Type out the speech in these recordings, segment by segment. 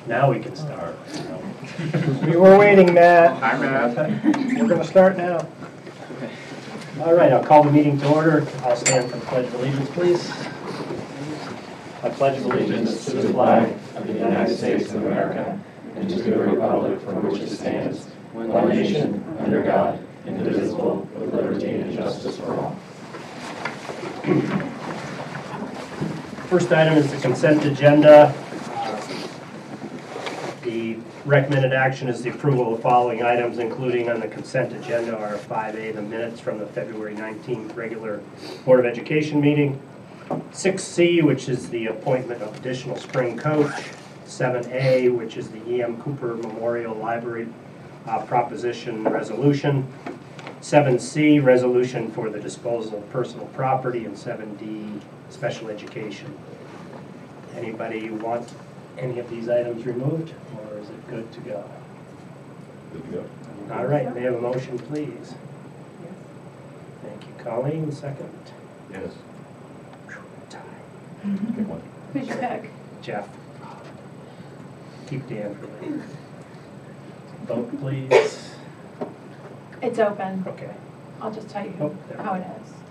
Now we can start. We were waiting, Matt. Hi, Matt. We're going to start now. All right, I'll call the meeting to order. I'll stand for the Pledge of Allegiance, please. I pledge allegiance to the flag of the United States of America and to the republic for which it stands, one nation, under God, indivisible, with liberty and justice for all. First item is the consent agenda. The recommended action is the approval of the following items, including on the consent agenda are 5A, the minutes from the February 19th regular Board of Education meeting, 6C, which is the appointment of additional spring coach, 7A, which is the E.M. Cooper Memorial Library proposition resolution, 7C, resolution for the disposal of personal property, and 7D, special education. Anybody want any of these items removed, or is it good to go? Good to go. All right, may I have a motion, please? Yes. Thank you. Colleen, second. Yes. Tie. Good one. Who's your pick? Jeff. Keep Dan for later. Vote, please. It's open. Okay, I'll just tell you Oh, there. how it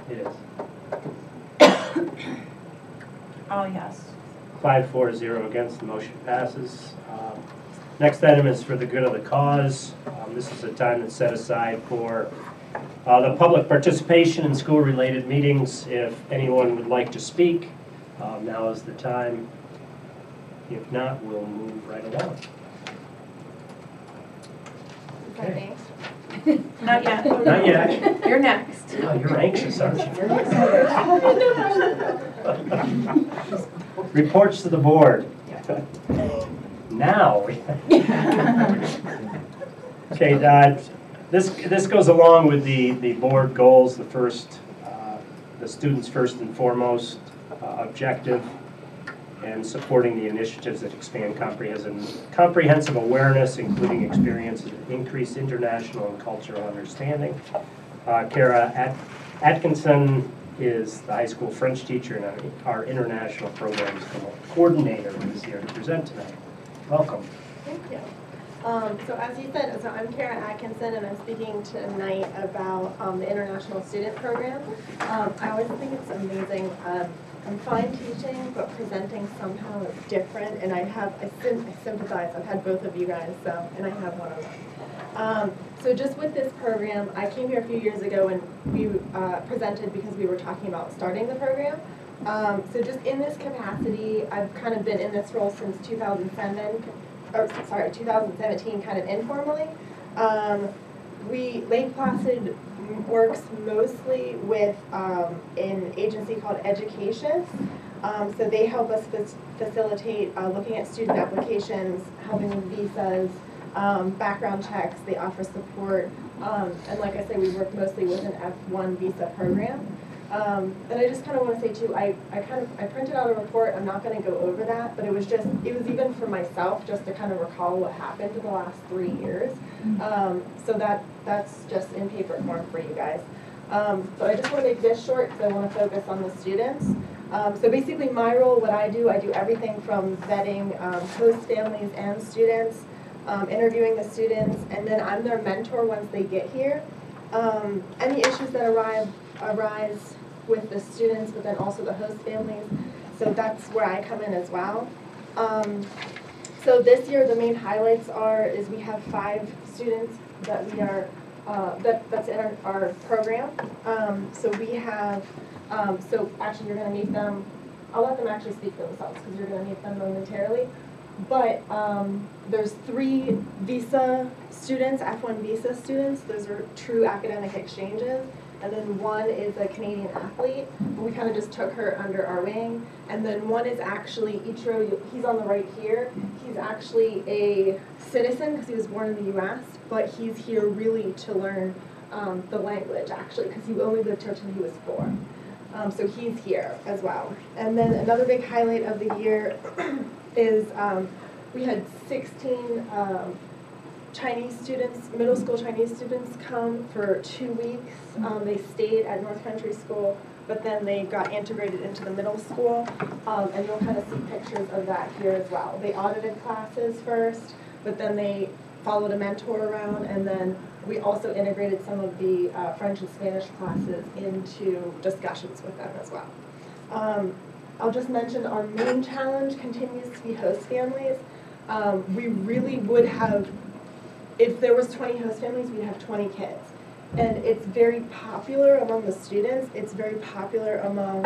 is. it is. Oh, yes. 5-4-0 against, the motion passes. Next item is for the good of the cause. This is a time that's set aside for the public participation in school-related meetings. If anyone would like to speak, now is the time. If not, we'll move right along. Okay. Not yet. Not yet. You're next. Oh, you're anxious, aren't you? Reports to the board. Now. Okay, this goes along with the board goals. The students' first and foremost objective, and supporting the initiatives that expand comprehensive awareness, including experiences that increase international and cultural understanding. Kara Atkinson is the high school French teacher and our international programs coordinator who is here to present tonight. Welcome. Thank you. So as you said, I'm Kara Atkinson, and I'm speaking tonight about the International Student Program. I always think it's amazing. I'm fine teaching, but presenting somehow is different, and I sympathize. I've had both of you guys, and I have one of them. So just with this program, I came here a few years ago and we presented because we were talking about starting the program. So just in this capacity, I've kind of been in this role since 2017, kind of informally. Lake Placid works mostly with an agency called Education. So they help us facilitate looking at student applications, helping with visas, background checks. They offer support, and like I said, we work mostly with an F1 visa program. And I just kind of want to say too, I printed out a report. I'm not going to go over that, but it was even for myself just to kind of recall what happened in the last 3 years. So that's just in paper form for you guys. But I just want to make this short because I want to focus on the students. So basically my role, what I do everything from vetting host families and students, interviewing the students, and then I'm their mentor once they get here. Any issues that arise with the students, but then also the host families. So that's where I come in as well. So this year the main highlights is we have 5 students that we are that's in our program. So we have so actually you're going to meet them. I'll let them actually speak for themselves because you're going to meet them momentarily. But there's 3 visa students, F1 visa students. Those are true academic exchanges. And then 1 is a Canadian athlete. We kind of just took her under our wing. And then 1 is actually Ichiro. He's on the right here. He's actually a citizen because he was born in the U.S., but he's here really to learn the language, actually, because he only lived here till he was 4. So he's here as well. And then another big highlight of the year is we had 16 Chinese students, middle school Chinese students come for 2 weeks. They stayed at North Country School but then they got integrated into the middle school, and you'll kind of see pictures of that here as well. They audited classes first, but then they followed a mentor around, and then we also integrated some of the French and Spanish classes into discussions with them as well. I'll just mention our main challenge continues to be host families. We really would have, if there was 20 host families, we'd have 20 kids. And it's very popular among the students. It's very popular among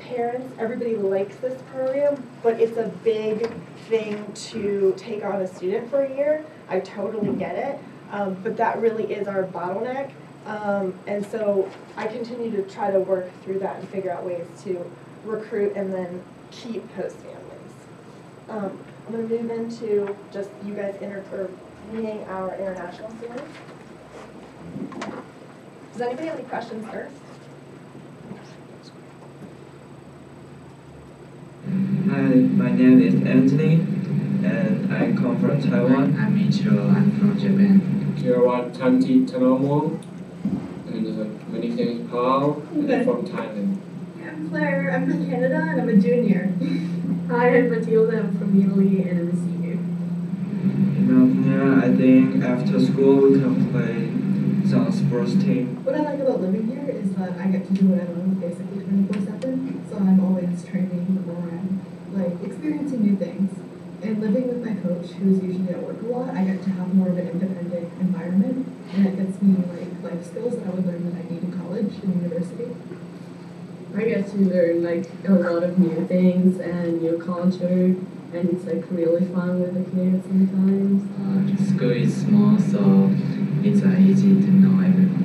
parents. Everybody likes this program, but it's a big thing to take on a student for a year. I totally get it, but that really is our bottleneck. And so I continue to try to work through that and figure out ways to recruit and then keep host families. I'm going to move into just you guys meeting our international students. Does anybody have any questions first? Hi, my name is Anthony, and I come from Taiwan. I'm Ichiro, I'm from Japan. Kirawan Tanti Tanamo, and many things Paul, and I'm from Thailand. I'm Claire, I'm from Canada, and I'm a junior. Hi, I'm Matilda, I'm from Italy, and I'm a senior. In my opinion, I think after school we can play some sports team. What I like about living here is that I get to do what I love basically 24/7, so I'm always training or I'm like experiencing new things. And living with my coach, who's usually at work a lot, I get to have more of an independent environment, and it gets me like life skills that I would learn that I need in college and university. I get to learn like a lot of new things and new culture, and it's like really fun with the kids sometimes. The school is small, so it's easy to know everyone.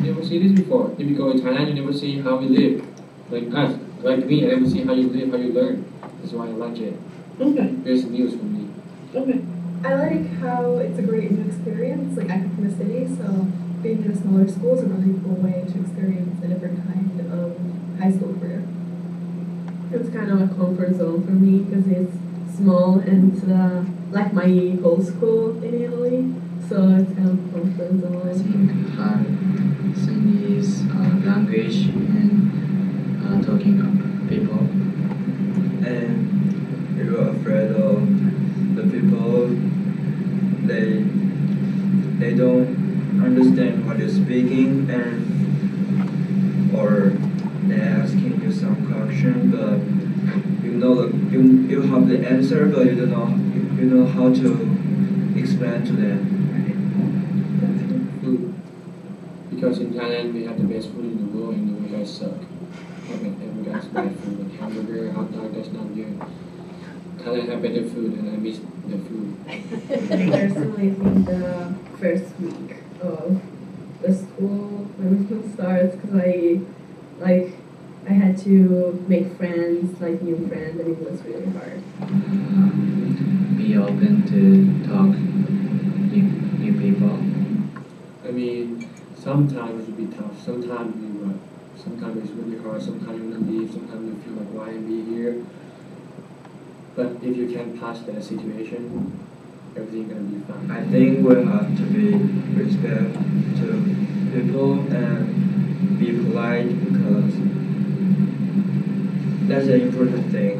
You never see this before. If you go in Thailand, you never see how we live. Like us, like me, I never see how you live, how you learn. That's why I like it. Okay. There's news for me. Okay. I like how it's a great new experience. Like I come from the city, so being in a smaller school is a really cool way to experience a different kind of high school career. It's kind of a comfort zone for me because it's small and like my whole school in Italy, so it's kind of a comfort I zone. think hard thing is language and talking to people. And you're afraid of the people, they don't understand what you're speaking, and or they're asking you some question, but you have the answer, but you don't know how to explain to them. Food. Because in Thailand, we have the best food in the world, and you guys suck. Okay, every guy's bad food, like hamburger, hot dog, that's not good. Thailand have better food, and I miss the food. Personally, I think the first week of the school when it starts, because I had to make friends, like new friends, and it was really hard. Be open to talk new people. I mean, sometimes it will be tough, sometimes it will be sometimes it's really hard, sometimes you want to leave, sometimes you feel like why be here. But if you can pass that situation, everything's gonna be fine. I think we have to be respectful to people and be polite, because that's an important thing.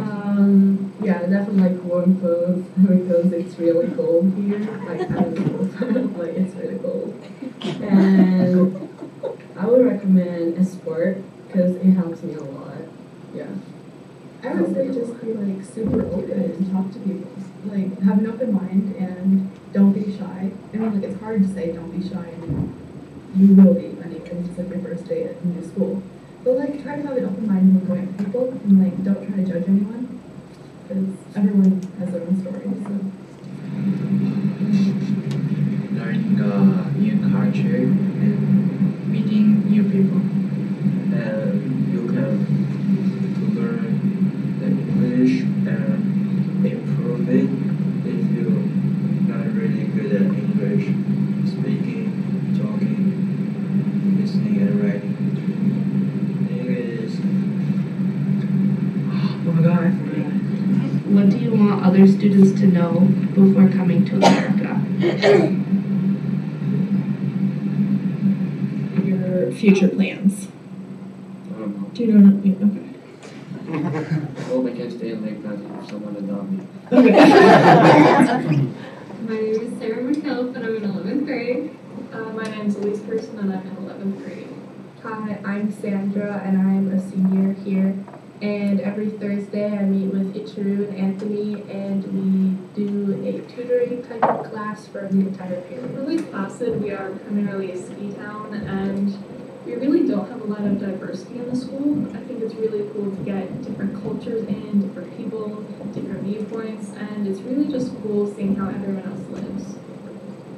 Yeah, definitely like warm clothes because it's really cold here. Like I don't know, like it's really cold. And I would recommend a sport because it helps me a lot. Yeah. I would say just be like super open and talk to people. Like have an open mind and don't be shy. I mean, like it's hard to say don't be shy, and you will be anyways. It's like your first day at new school. But like try to have an open mind when going to people, and like don't try to judge anyone, because everyone has their own story. So Learning new culture and meeting new people. And you can learn the English and improve it if you're not really good at English, speaking, talking, listening, and writing. Oh my god, I forgot. What do you want other students to know before coming to America? your future plans. Do you know what? Yeah, okay. I hope I can stay in Lake Placid if someone adopt me. My name is Sarah McKelp and I'm in 11th grade. My name is Elise Person and I'm in 11th grade. Hi, I'm Sandra and I'm a senior here. And every Thursday I meet with Ichiru and Anthony and we do a tutoring type of class for the entire period. For Lake Placid, we are primarily a ski town and we really don't have a lot of diversity in the school. I think it's really cool to get different cultures in, different people, different viewpoints, and it's really just cool seeing how everyone else lives.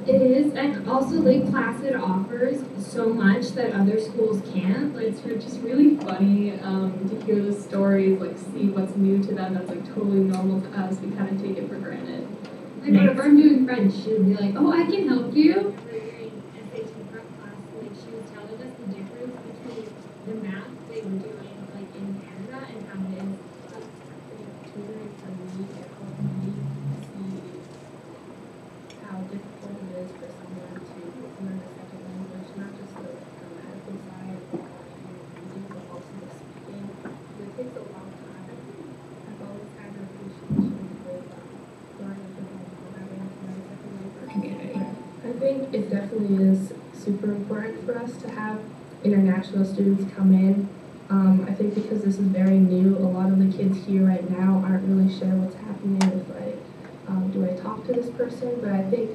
It is, and also Lake Placid offers so much that other schools can't. It's just really funny to hear the stories, like see what's new to them that's like totally normal to us. We kind of take it for granted. Like whenever I'm doing French, she would be like, "Oh, I can help you." During SAT prep class, like she was telling us the difference between the math they were doing like in Canada and how it is tutoring for me. It helped me see how difficult it is for someone to learn a second language, not just the grammatical side of reading, but also the speaking. It takes a long time. I've always had an appreciation for learning from having a second language community. I think it definitely is super important for us to have international students come in. I think because this is very new, a lot of the kids here right now aren't really sure what's happening with do I talk to this person? But I think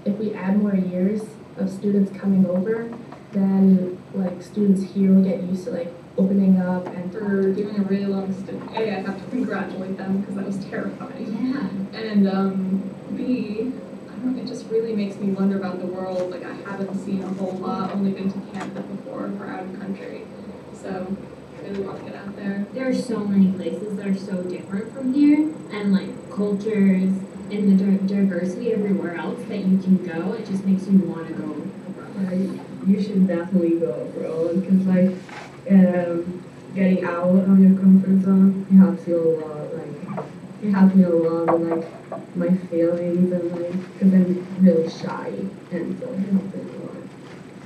if we add more years of students coming over, then like students here will get used to like opening up and For doing a really long stint, A, I have to congratulate them because that was terrifying. Yeah. And B, I don't know, it just really makes me wonder about the world. Like I haven't seen a whole lot, only been to Canada before for out of country. So I really want to get out there. There are so many places that are so different from here, and like cultures and the diversity everywhere else that you can go. It just makes you want to go abroad. You should definitely go abroad because like getting out of your comfort zone, it helps you a lot. Like it helped me a lot with like my feelings and like because I'm really shy and so it helps me a lot.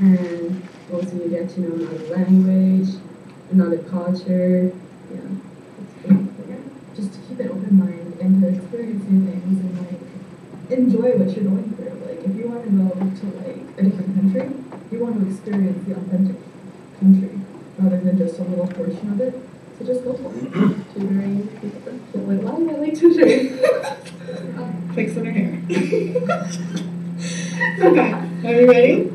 And also you get to know another language, another culture. Yeah, it's good. Yeah. Just to keep an open mind and to experience new things and like enjoy what you're going through. Like if you want to go to like a different country, you want to experience the authentic country rather than just a little portion of it. So just go for it. tutoring. Wait, why do I like tutoring? Fixing her hair. Okay, are you ready?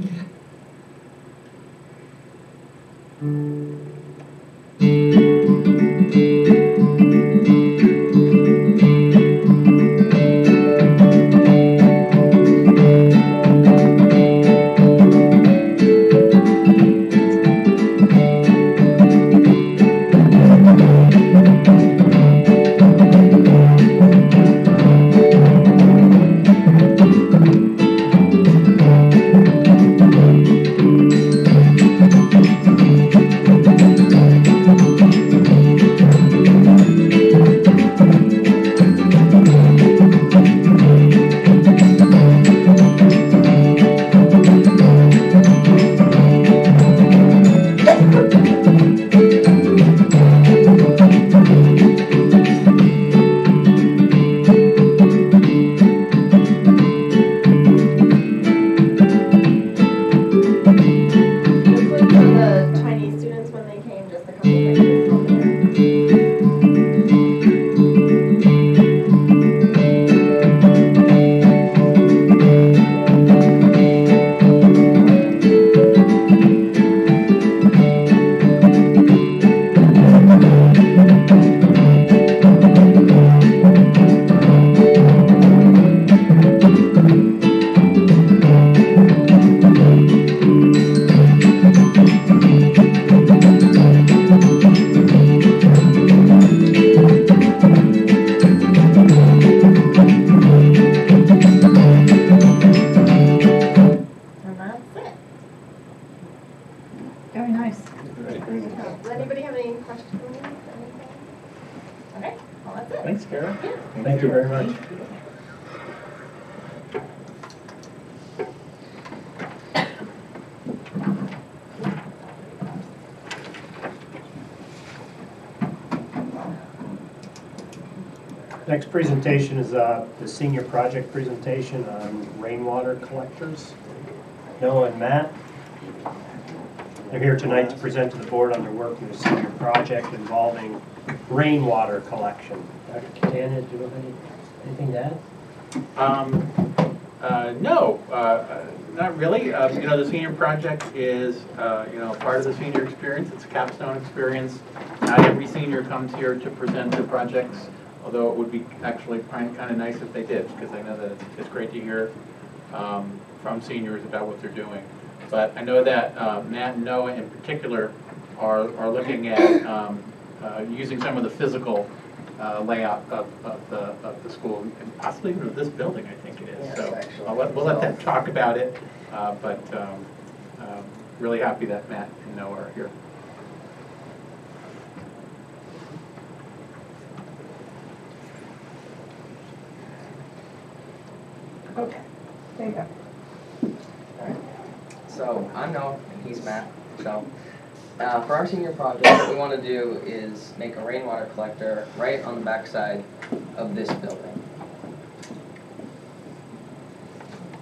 Thanks, Kara. Thank you very much. Next presentation is the senior project presentation on rainwater collectors. Noah and Matt. They're here tonight to present to the board on their work in the senior project involving rainwater collection. Dr. Catania, do you have anything to add? No, not really. The senior project is, part of the senior experience. It's a capstone experience. Not every senior comes here to present their projects, although it would be actually kind of nice if they did, because I know that it's great to hear from seniors about what they're doing. But I know that Matt and Noah in particular are looking at using some of the physical layout of the school, and possibly even of this building, I think it is. Yes, so actually. we'll let them talk about it, but really happy that Matt and Noah are here. Okay, there you go. Alright, so I'm Noah and he's Matt. So for our senior project, what we want to do is make a rainwater collector right on the backside of this building.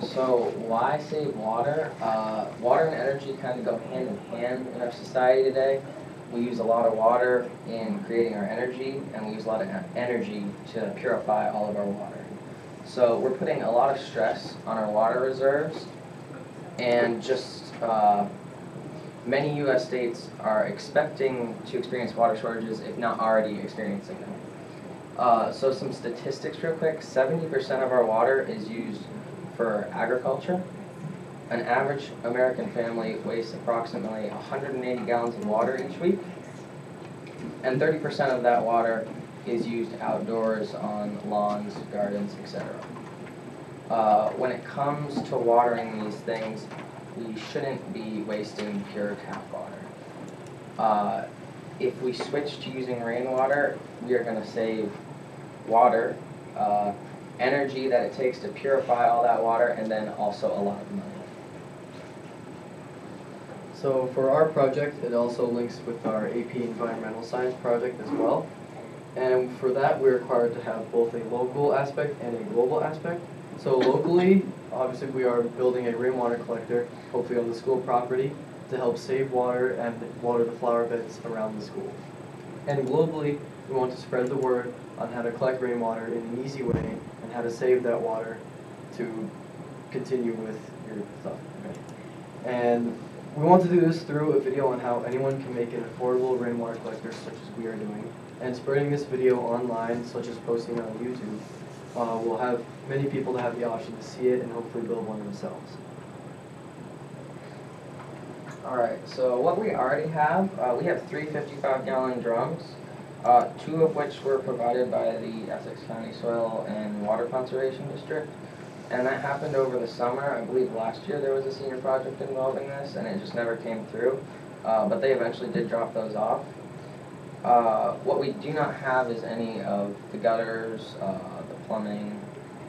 So why save water? Water and energy kind of go hand in hand in our society today. We use a lot of water in creating our energy, and we use a lot of energy to purify all of our water. So we're putting a lot of stress on our water reserves, and just many U.S. states are expecting to experience water shortages, if not already experiencing them. So some statistics real quick. 70% of our water is used for agriculture. An average American family wastes approximately 180 gallons of water each week, and 30% of that water is used outdoors on lawns, gardens, etc. When it comes to watering these things, we shouldn't be wasting pure tap water. If we switch to using rainwater, we are going to save water, energy that it takes to purify all that water, and then also a lot of money. So for our project, it also links with our AP Environmental Science project as well. And for that, we're required to have both a local aspect and a global aspect. So locally, obviously we are building a rainwater collector, hopefully on the school property, to help save water and water the flower beds around the school. And globally, we want to spread the word on how to collect rainwater in an easy way and how to save that water to continue with your stuff. Okay? And we want to do this through a video on how anyone can make an affordable rainwater collector such as we are doing. And spreading this video online, such as posting it on YouTube, will have many people to have the option to see it and hopefully build one themselves. Alright, so what we already have, we have 3 55-gallon drums, 2 of which were provided by the Essex County Soil and Water Conservation District. And that happened over the summer. I believe last year there was a senior project involving this, and it just never came through. But they eventually did drop those off. What we do not have is any of the gutters, the plumbing,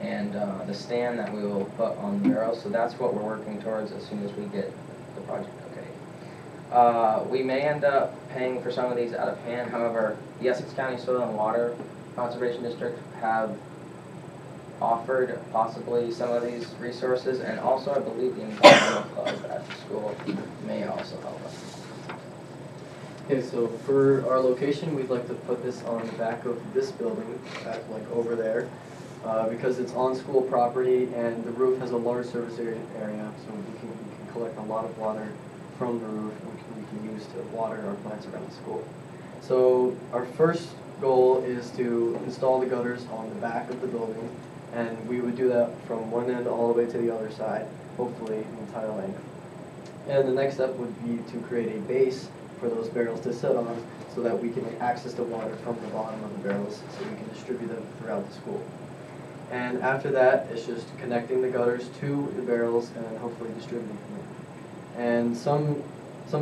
and the stand that we will put on the barrels. So that's what we're working towards as soon as we get the project okay. We may end up paying for some of these out of hand. However, the Essex County Soil and Water Conservation District have offered possibly some of these resources, and also I believe the environmental club at the school may also help us. Okay, so for our location, we'd like to put this on the back of this building, like over there, because it's on school property and the roof has a large surface area, so we can collect a lot of water from the roof, which we can use to water our plants around the school. So our first goal is to install the gutters on the back of the building, and we would do that from one end all the way to the other side, hopefully the entire length. And the next step would be to create a base for those barrels to sit on so that we can access the water from the bottom of the barrels so we can distribute them throughout the school. And after that, it's just connecting the gutters to the barrels and then hopefully distributing them. And some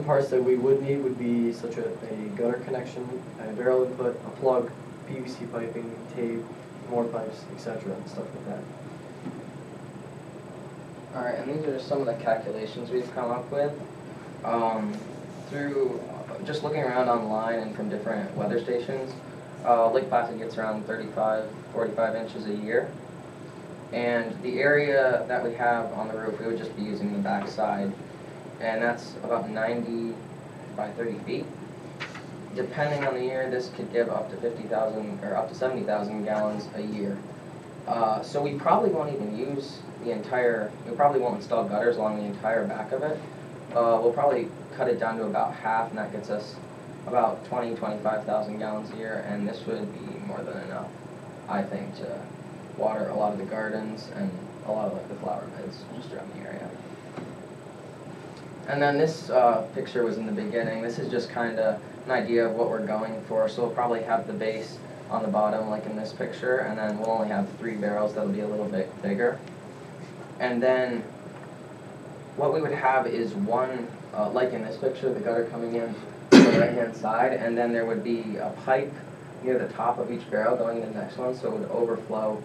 parts that we would need would be such a gutter connection, a barrel input, a plug, PVC piping, tape, more pipes, etc. and stuff like that. Alright, and these are just some of the calculations we've come up with. Through just looking around online and from different weather stations, Lake Placid gets around 35, 45 inches a year. And the area that we have on the roof, we would just be using the back side. And that's about 90 by 30 feet. Depending on the year, this could give up to 50,000 or up to 70,000 gallons a year. So we probably won't even use the entire, we probably won't install gutters along the entire back of it. We'll probably cut it down to about half, and that gets us about 20, 25,000 gallons a year, and this would be more than enough, I think, to water a lot of the gardens and a lot of like the flower beds just around the area. And then this picture was in the beginning. This is just kind of an idea of what we're going for. So we'll probably have the base on the bottom like in this picture, and then we'll only have 3 barrels that'll be a little bit bigger. And then what we would have is one, like in this picture, the gutter coming in on the right-hand side, and then there would be a pipe near the top of each barrel going to the next one, so it would overflow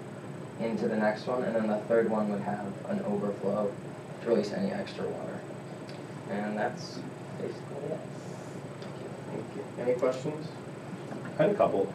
into the next one, and then the third one would have an overflow to release any extra water. And that's basically it. Thank you. Any questions? I had a couple.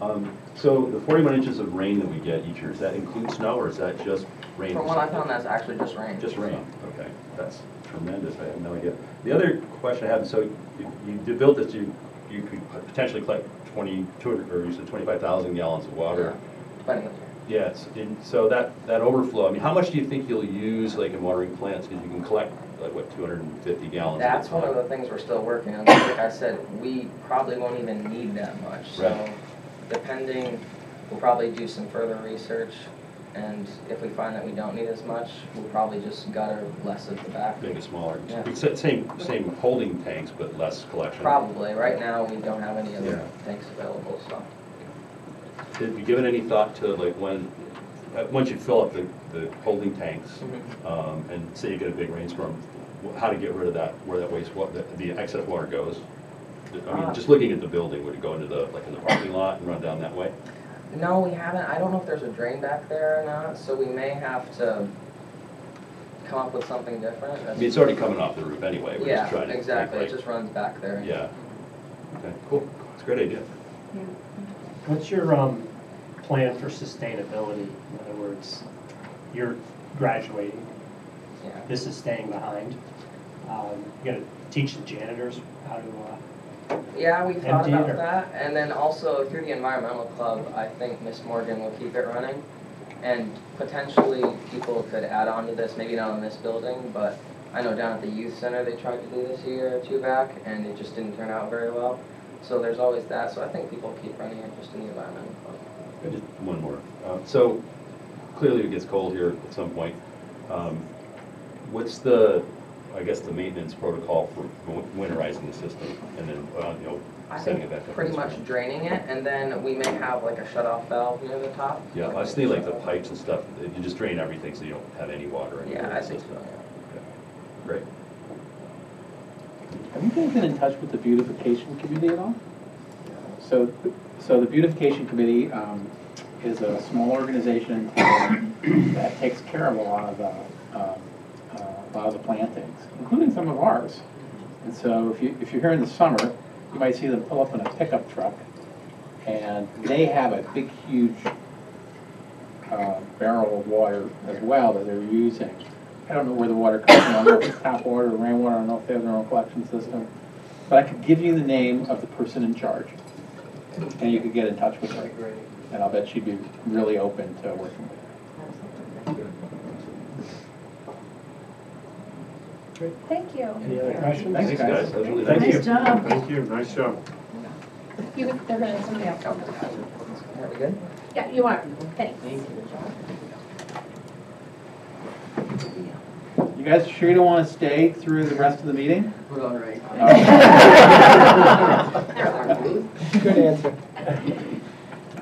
So the 41 inches of rain that we get each year, does that include snow, or is that just rain? From what I found, that's actually just rain. Just rain, okay. That's tremendous, I have no idea. The other question I have, so you built this, you could potentially collect 200, or you said 25,000 gallons of water. Yeah, depending on the year. Yes, and so that overflow, I mean, how much do you think you'll use, like, in watering plants? Because you can collect, like, what, 250 gallons That's at a time. one of the things we're still working on. Like I said, we probably won't even need that much. So Right. depending, we'll probably do some further research. And if we find that we don't need as much, we'll probably just gutter less of the back. Make it smaller. Yeah. It's same holding tanks, but less collection. Probably. Right now, we don't have any other Yeah. tanks available, so. Have you given any thought to, like, when, once you fill up the holding tanks, and say you get a big rainstorm, how to get rid of that, where that waste, the excess water goes? I mean, just looking at the building, would it go into the, like, in the parking lot and run down that way? No, we haven't. I don't know if there's a drain back there or not, so we may have to come up with something different. I mean, it's already coming off the roof anyway. We're just trying Yeah, to exactly. think, It just runs back there. Yeah. Okay, cool. It's a great idea. What's your plan for sustainability? In other words, you're graduating. Yeah. This is staying behind. You're going to teach the janitors how to Yeah, we thought empty it, about or- that. And then also through the environmental club, I think Miss Morgan will keep it running. And potentially people could add on to this, maybe not in this building, but I know down at the youth center they tried to do this a year or two back and it just didn't turn out very well. So there's always that. So I think people keep running it just in the environmental club. Just one more. So clearly it gets cold here at some point. What's the, I guess, the maintenance protocol for winterizing the system and then, I setting think it back up? pretty much draining it, and then we may have like a shut-off valve near the top. Yeah, I was thinking like the pipes and stuff, you just drain everything so you don't have any water in Yeah, I think so. Okay. Great. Have you guys been in touch with the beautification committee at all? So the beautification committee is a small organization that takes care of a lot of the plantings, including some of ours. And so if you're here in the summer, you might see them pull up in a pickup truck, and they have a big, huge barrel of water as well that they're using. I don't know where the water comes from. I don't know if it's tap water or rainwater. I don't know if they have their own collection system. But I could give you the name of the person in charge, and you could get in touch with her. And I'll bet she'd be really open to working with you. Thank you. Any other questions? Thanks, guys. That was really Thank nice. you. job. Thank you. Nice job. They're gonna, somebody else. Are we good? Yeah, you are. Thanks. You guys sure you don't want to stay through the rest of the meeting? We're all right. Good answer.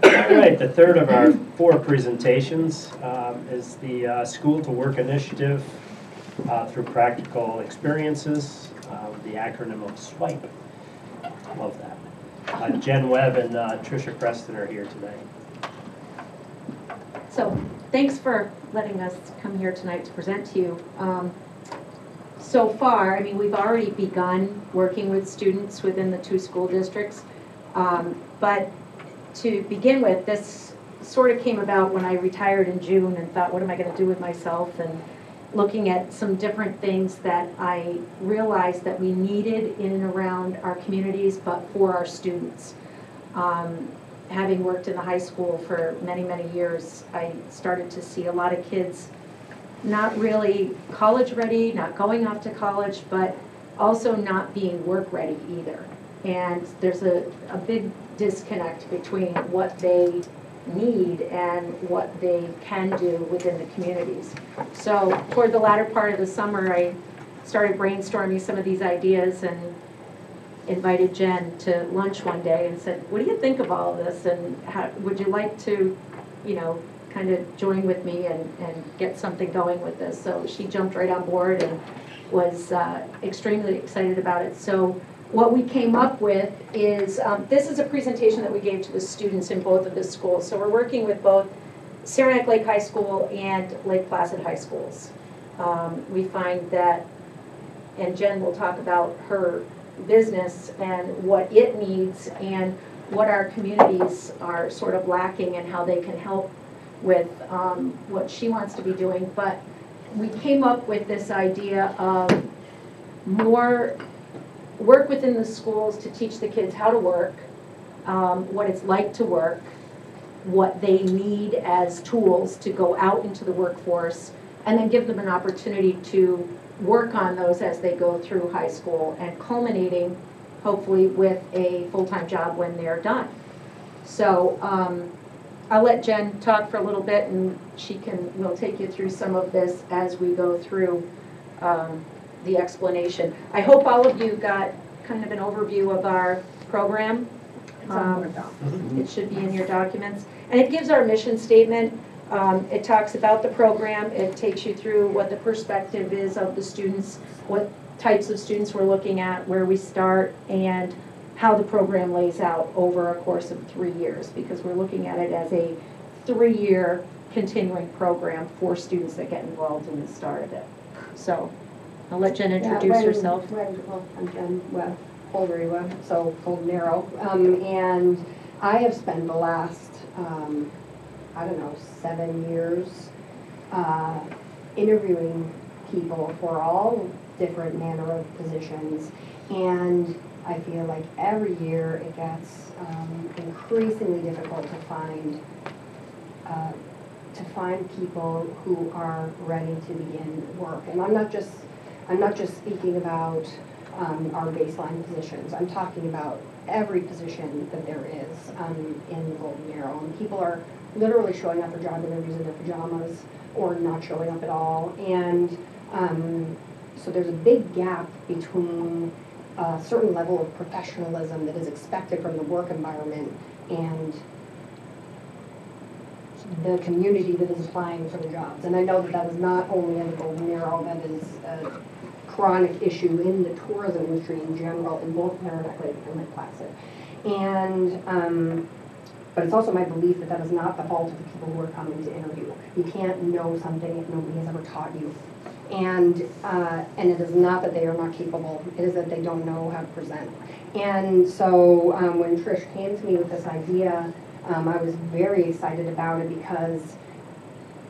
All right, the third of our 4 presentations is the School to Work Initiative through practical experiences, the acronym of SWIPE. Love that. Jen Webb and Tricia Preston are here today. So thanks for letting us come here tonight to present to you. So far, I mean, we've already begun working with students within the 2 school districts, but to begin with, this sort of came about when I retired in June and thought, what am I going to do with myself? And looking at some different things that I realized that we needed in and around our communities, but for our students. Having worked in the high school for many, many years, I started to see a lot of kids not really college ready, not going off to college, but also not being work ready either. And there's a big disconnect between what they need and what they can do within the communities. So toward the latter part of the summer, I started brainstorming some of these ideas and invited Jen to lunch one day and said, what do you think of all of this, and how, would you like to, you know, kind of join with me and get something going with this? So she jumped right on board and was extremely excited about it. So what we came up with is, this is a presentation that we gave to the students in both of the schools. So we're working with both Saranac Lake High School and Lake Placid High Schools. We find that, and Jen will talk about her business and what it needs and what our communities are sort of lacking and how they can help with what she wants to be doing. But we came up with this idea of more work within the schools to teach the kids how to work, what it's like to work, what they need as tools to go out into the workforce, and then give them an opportunity to work on those as they go through high school, and culminating hopefully with a full-time job when they're done. So I'll let Jen talk for a little bit, and we'll take you through some of this as we go through the explanation. I hope all of you got kind of an overview of our program. It should be in your documents. And it gives our mission statement. It talks about the program. It takes you through what the perspective is of the students, what types of students we're looking at, where we start, and how the program lays out over a course of 3 years, because we're looking at it as a 3-year continuing program for students that get involved in the start of it. So I'll let Jen introduce herself. Well, I'm Jen Webb, Holdery Webb, so Golden Arrow. And I have spent the last, I don't know, 7 years interviewing people for all different manner of positions. And I feel like every year it gets increasingly difficult to find people who are ready to begin work. And I'm not just speaking about our baseline positions. I'm talking about every position that there is in the Golden Arrow. And people are literally showing up for job interviews in their pajamas or not showing up at all. And so there's a big gap between a certain level of professionalism that is expected from the work environment and the community that is applying for the jobs. And I know that that is not only in the Golden Arrow, that is a chronic issue in the tourism industry in general, in both Saranac Lake and Lake Placid. And but it's also my belief that that is not the fault of the people who are coming to interview. You can't know something if nobody has ever taught you. And it is not that they are not capable, it is that they don't know how to present. And so when Trish came to me with this idea, I was very excited about it, because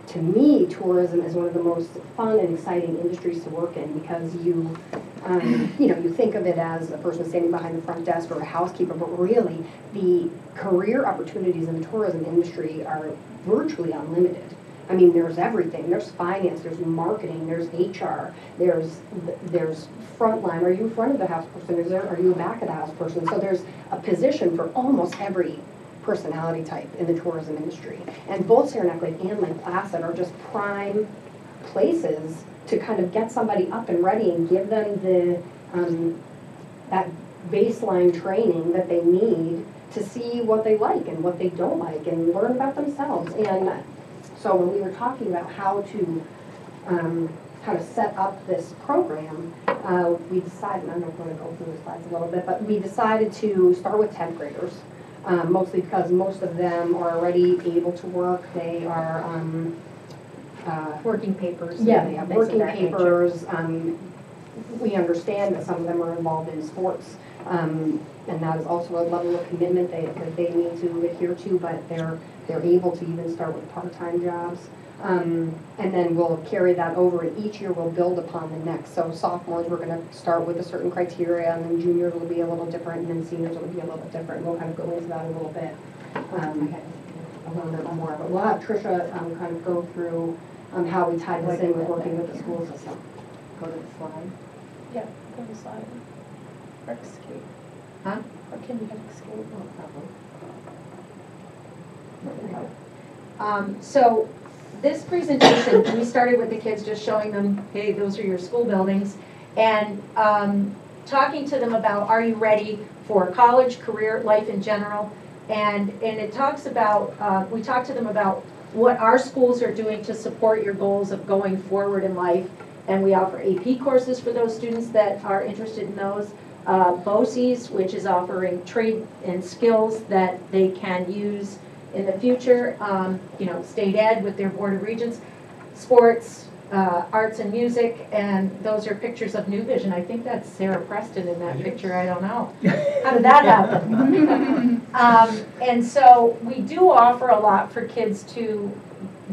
to me, tourism is one of the most fun and exciting industries to work in, because you think of it as a person standing behind the front desk or a housekeeper, but really the career opportunities in the tourism industry are virtually unlimited. I mean, there's everything. There's finance, there's marketing, there's HR, there's frontline. Are you in front of the house person? Are you a back of the house person? So there's a position for almost every personality type in the tourism industry. And both Saranac Lake and Lake Placid are just prime places to kind of get somebody up and ready and give them the that baseline training that they need to see what they like and what they don't like and learn about themselves. And so when we were talking about how to set up this program, we decided, I'm not going to go through the slides a little bit, but we decided to start with 10th graders. Mostly because most of them are already able to work. They are working papers. Yeah, they have working papers. we understand that some of them are involved in sports, and that is also a level of commitment that they need to adhere to, but they're able to even start with part-time jobs. And then we'll carry that over, and each year we'll build upon the next. So sophomores, we're going to start with a certain criteria, and then juniors will be a little different, and then seniors will be a little bit different. We'll kind of go into that a little bit, a little bit more. But we'll have Tricia kind of go through how we tie this in with working with the school system. Go to the slide. Yeah, go to the slide. Or escape. Huh? Or can you hit escape? No problem. So this presentation, we started with the kids just showing them, hey, those are your school buildings, and talking to them about, are you ready for college, career, life in general, and it talks about, we talked to them about what our schools are doing to support your goals of going forward in life, and we offer AP courses for those students that are interested in those. BOCES, which is offering trade and skills that they can use in the future, state ed with their Board of Regents, sports, arts and music, and those are pictures of New Vision. I think that's Sarah Preston in that picture, I don't know. How did that happen? And so we do offer a lot for kids to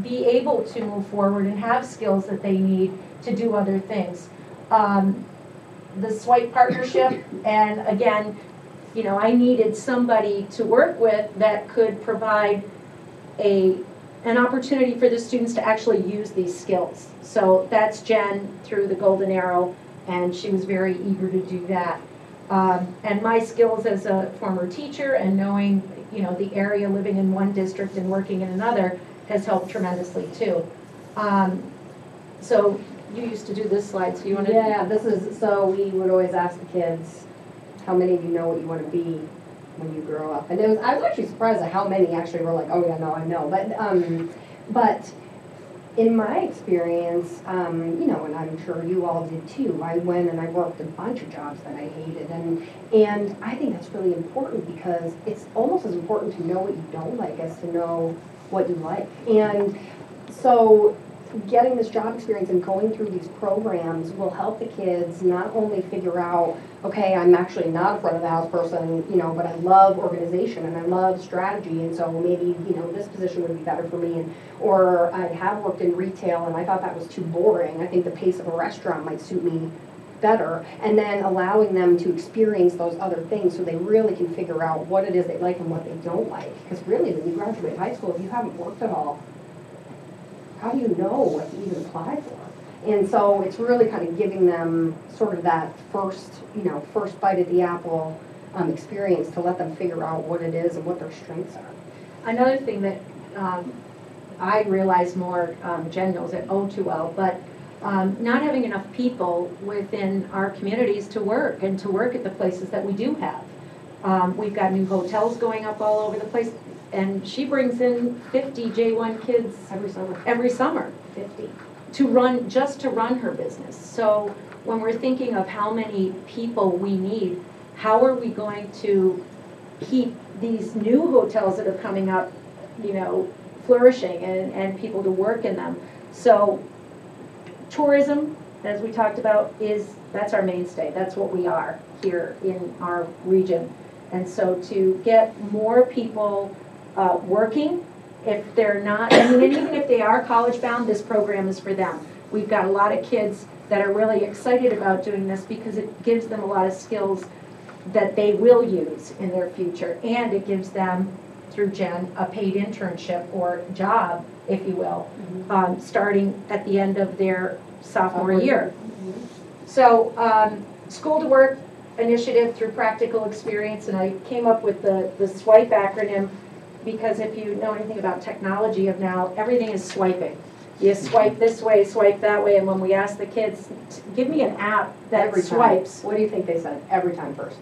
be able to move forward and have skills that they need to do other things. The Swipe partnership, and again, I needed somebody to work with that could provide an opportunity for the students to actually use these skills. So that's Jen through the Golden Arrow, and she was very eager to do that. And my skills as a former teacher and knowing, the area, living in one district and working in another, has helped tremendously too. So you used to do this slide, so you want to? Yeah, so we would always ask the kids, how many of you know what you want to be when you grow up? And I was actually surprised at how many actually were like, oh yeah, no, I know. But in my experience, and I'm sure you all did too, I went and I worked a bunch of jobs that I hated, and I think that's really important because it's almost as important to know what you don't like as to know what you like. And so getting this job experience and going through these programs will help the kids not only figure out, okay, I'm actually not a front of the house person, but I love organization and I love strategy, and so maybe, this position would be better for me, or I have worked in retail and I thought that was too boring. I think the pace of a restaurant might suit me better, and then allowing them to experience those other things so they really can figure out what it is they like and what they don't like. Because really, when you graduate high school, if you haven't worked at all, how do you know what to even apply for? And so it's really kind of giving them sort of that first bite at the apple experience to let them figure out what it is and what their strengths are. Another thing that I realized more, Jen knows it oh too well, but not having enough people within our communities to work and to work at the places that we do have. We've got new hotels going up all over the place. And she brings in 50 J1 kids every summer, 50, to run her business. So when we're thinking of how many people we need, how are we going to keep these new hotels that are coming up, flourishing and people to work in them? So tourism, as we talked about, that's our mainstay. That's what we are here in our region. And so to get more people working, if they're not, and even if they are college bound, this program is for them. We've got a lot of kids that are really excited about doing this because it gives them a lot of skills that they will use in their future, and it gives them, through Jen, a paid internship or job, if you will, starting at the end of their sophomore year. So School to Work initiative through practical experience, and I came up with the SWIPE acronym because if you know anything about technology of now, everything is swiping. You swipe this way, swipe that way, and when we ask the kids, give me an app that swipes. What do you think they said? Every time first.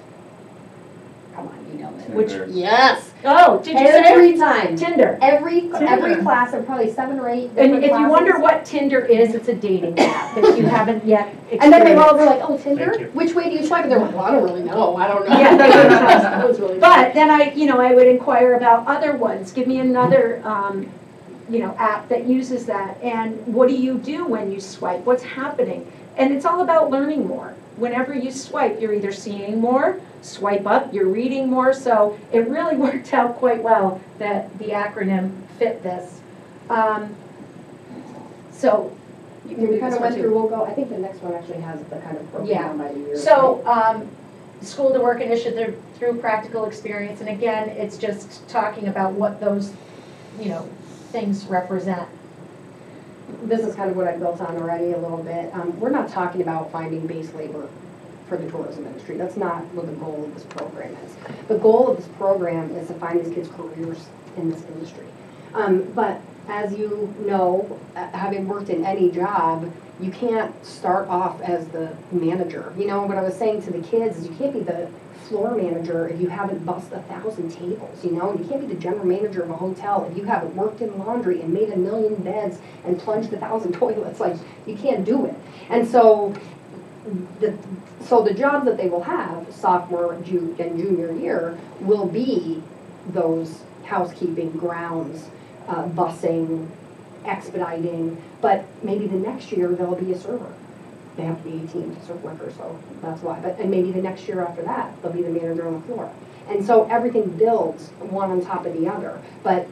Come on, you know that. Which? Yes. Oh, did you every time? Tinder. Every class, there are probably 7 or 8 And if classes. you wonder what Tinder is, it's a dating app if you haven't yet experienced. And then they all were like, "Oh, Tinder? Which way do you swipe?" And they're like, "Well, I don't really know. I don't know." Yeah, that was really but then I would inquire about other ones. Give me another app that uses that. And what do you do when you swipe? What's happening? And it's all about learning more. Whenever you swipe, you're either seeing more, swipe up, you're reading more. So it really worked out quite well that the acronym fit this. So you can We do kind this of one went too. through, we'll go, I think the next one actually has the kind of program by the year. So, School to Work initiative through practical experience, and again, it's just talking about what those, things represent. This is kind of what I built on already a little bit. We're not talking about finding base labor for the tourism industry. That's not what the goal of this program is. The goal of this program is to find these kids careers in this industry. But as you know, having worked in any job, you can't start off as the manager. What I was saying to the kids is you can't be the floor manager if you haven't bussed 1,000 tables, You can't be the general manager of a hotel if you haven't worked in laundry and made 1 million beds and plunged 1,000 toilets. Like, you can't do it. And so the jobs that they will have sophomore and junior year will be those housekeeping, grounds, busing, expediting, but maybe the next year they'll be a server. They have to be 18 to serve liquor, so that's why. And maybe the next year after that, they'll be the manager on the floor. And so everything builds one on top of the other. But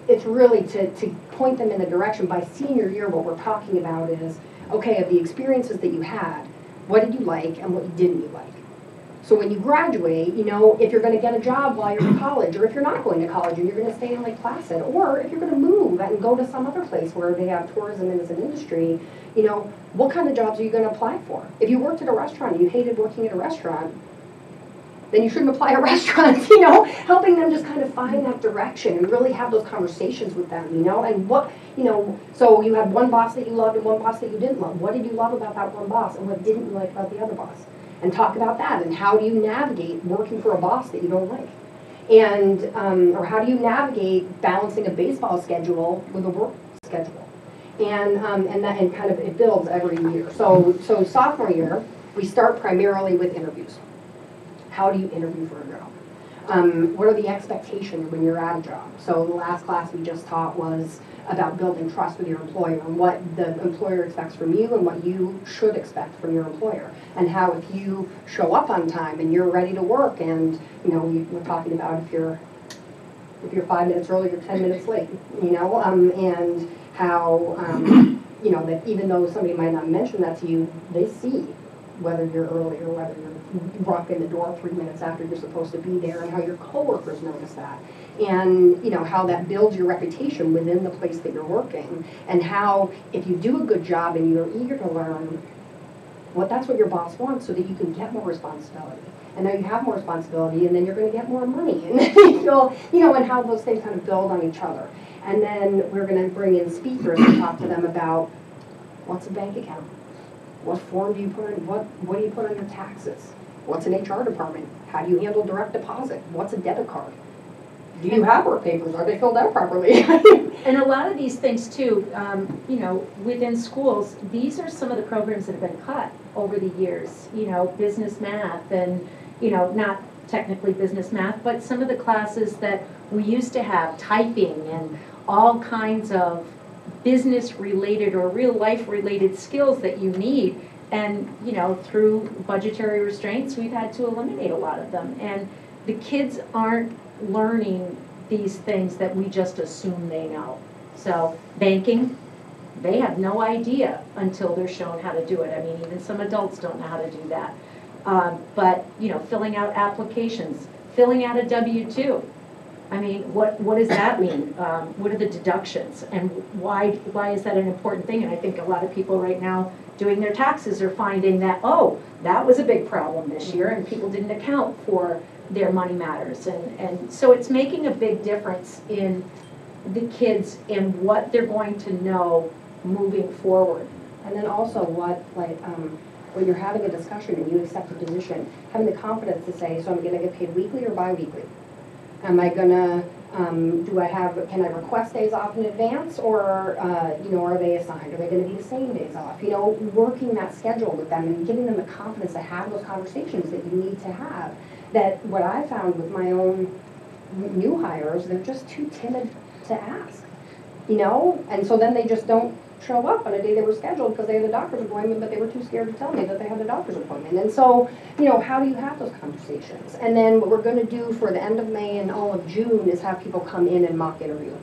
it's really to point them in the direction. By senior year, what we're talking about is, okay, of the experiences that you had, what did you like and what didn't you like? So when you graduate, if you're going to get a job while you're in college, or if you're not going to college and you're going to stay in Lake Placid, or if you're going to move and go to some other place where they have tourism as an industry, what kind of jobs are you going to apply for? If you worked at a restaurant and you hated working at a restaurant, then you shouldn't apply at restaurants, helping them just kind of find that direction and really have those conversations with them, and what, so you had one boss that you loved and one boss that you didn't love. What did you love about that one boss and what didn't you like about the other boss? And talk about that, and how do you navigate working for a boss that you don't like? And, or how do you navigate balancing a baseball schedule with a work schedule? And kind of, it builds every year. So sophomore year, we start primarily with interviews. How do you interview for a job? What are the expectations when you're at a job? So the last class we just taught was about building trust with your employer and what the employer expects from you and what you should expect from your employer. And how if you show up on time and you're ready to work and, we're talking about if you're 5 minutes early or 10 minutes late, and how, that even though somebody might not mention that to you, they see whether you're early or whether you walk in the door 3 minutes after you're supposed to be there, and how your coworkers notice that. And how that builds your reputation within the place that you're working, and how if you do a good job and you're eager to learn, that's what your boss wants, so that you can get more responsibility. And now you have more responsibility, and then you're going to get more money, and and how those things kind of build on each other. And then we're going to bring in speakers and talk to them about what's a bank account, what form do you put in, what do you put on your taxes, what's an HR department, how do you handle direct deposit, what's a debit card. Do you have work papers? Are they filled out properly? And a lot of these things too, within schools, these are some of the programs that have been cut over the years. Business math and, not technically business math, but some of the classes that we used to have, typing and all kinds of business related or real life related skills that you need. And, through budgetary restraints, we've had to eliminate a lot of them. And the kids aren't learning these things that we just assume they know. So banking, they have no idea until they're shown how to do it. I mean, even some adults don't know how to do that. But filling out applications, filling out a W-2. I mean, what does that mean? What are the deductions, and why is that an important thing? And I think a lot of people right now doing their taxes are finding that, oh, that was a big problem this year, and people didn't account for their money matters. And so it's making a big difference in the kids and what they're going to know moving forward. And then also when you're having a discussion and you accept a position, having the confidence to say, so I'm going to get paid weekly or bi-weekly? Am I going to, can I request days off in advance, or, are they assigned? Are they going to be the same days off? Working that schedule with them and giving them the confidence to have those conversations that you need to have. That what I found with my own new hires, they're just too timid to ask. you know? And so then they just don't show up on a day they were scheduled because they had a doctor's appointment, but they were too scared to tell me that they had a doctor's appointment. And so, you know, how do you have those conversations? And then what we're going to do for the end of May and all of June is have people come in and mock interview.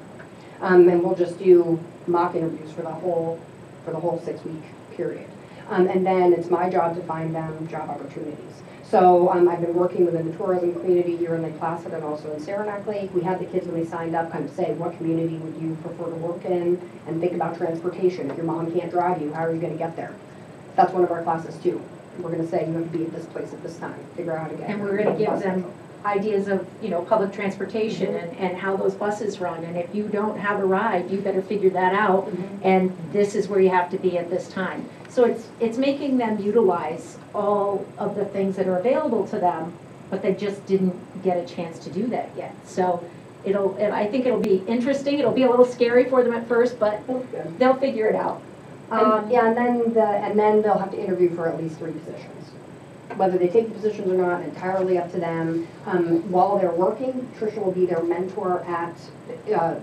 And we'll just do mock interviews for the whole 6-week period. And then it's my job to find them job opportunities. So I've been working within the tourism community here in Lake Placid and also in Saranac Lake. We had the kids when they signed up kind of say, what community would you prefer to work in? And think about transportation. If your mom can't drive you, how are you going to get there? That's one of our classes too. We're going to say you have to be at this place at this time. Figure out how to get And there. we're going to give them ideas of, you know, public transportation and how those buses run. And if you don't have a ride, you better figure that out. And this is where you have to be at this time. So it's making them utilize all of the things that are available to them, but they just didn't get a chance to do that yet. So I think it'll be interesting. It'll be a little scary for them at first, but they'll figure it out. Yeah, and then they'll have to interview for at least 3 positions. Whether they take the positions or not, entirely up to them. While they're working, Tricia will be their mentor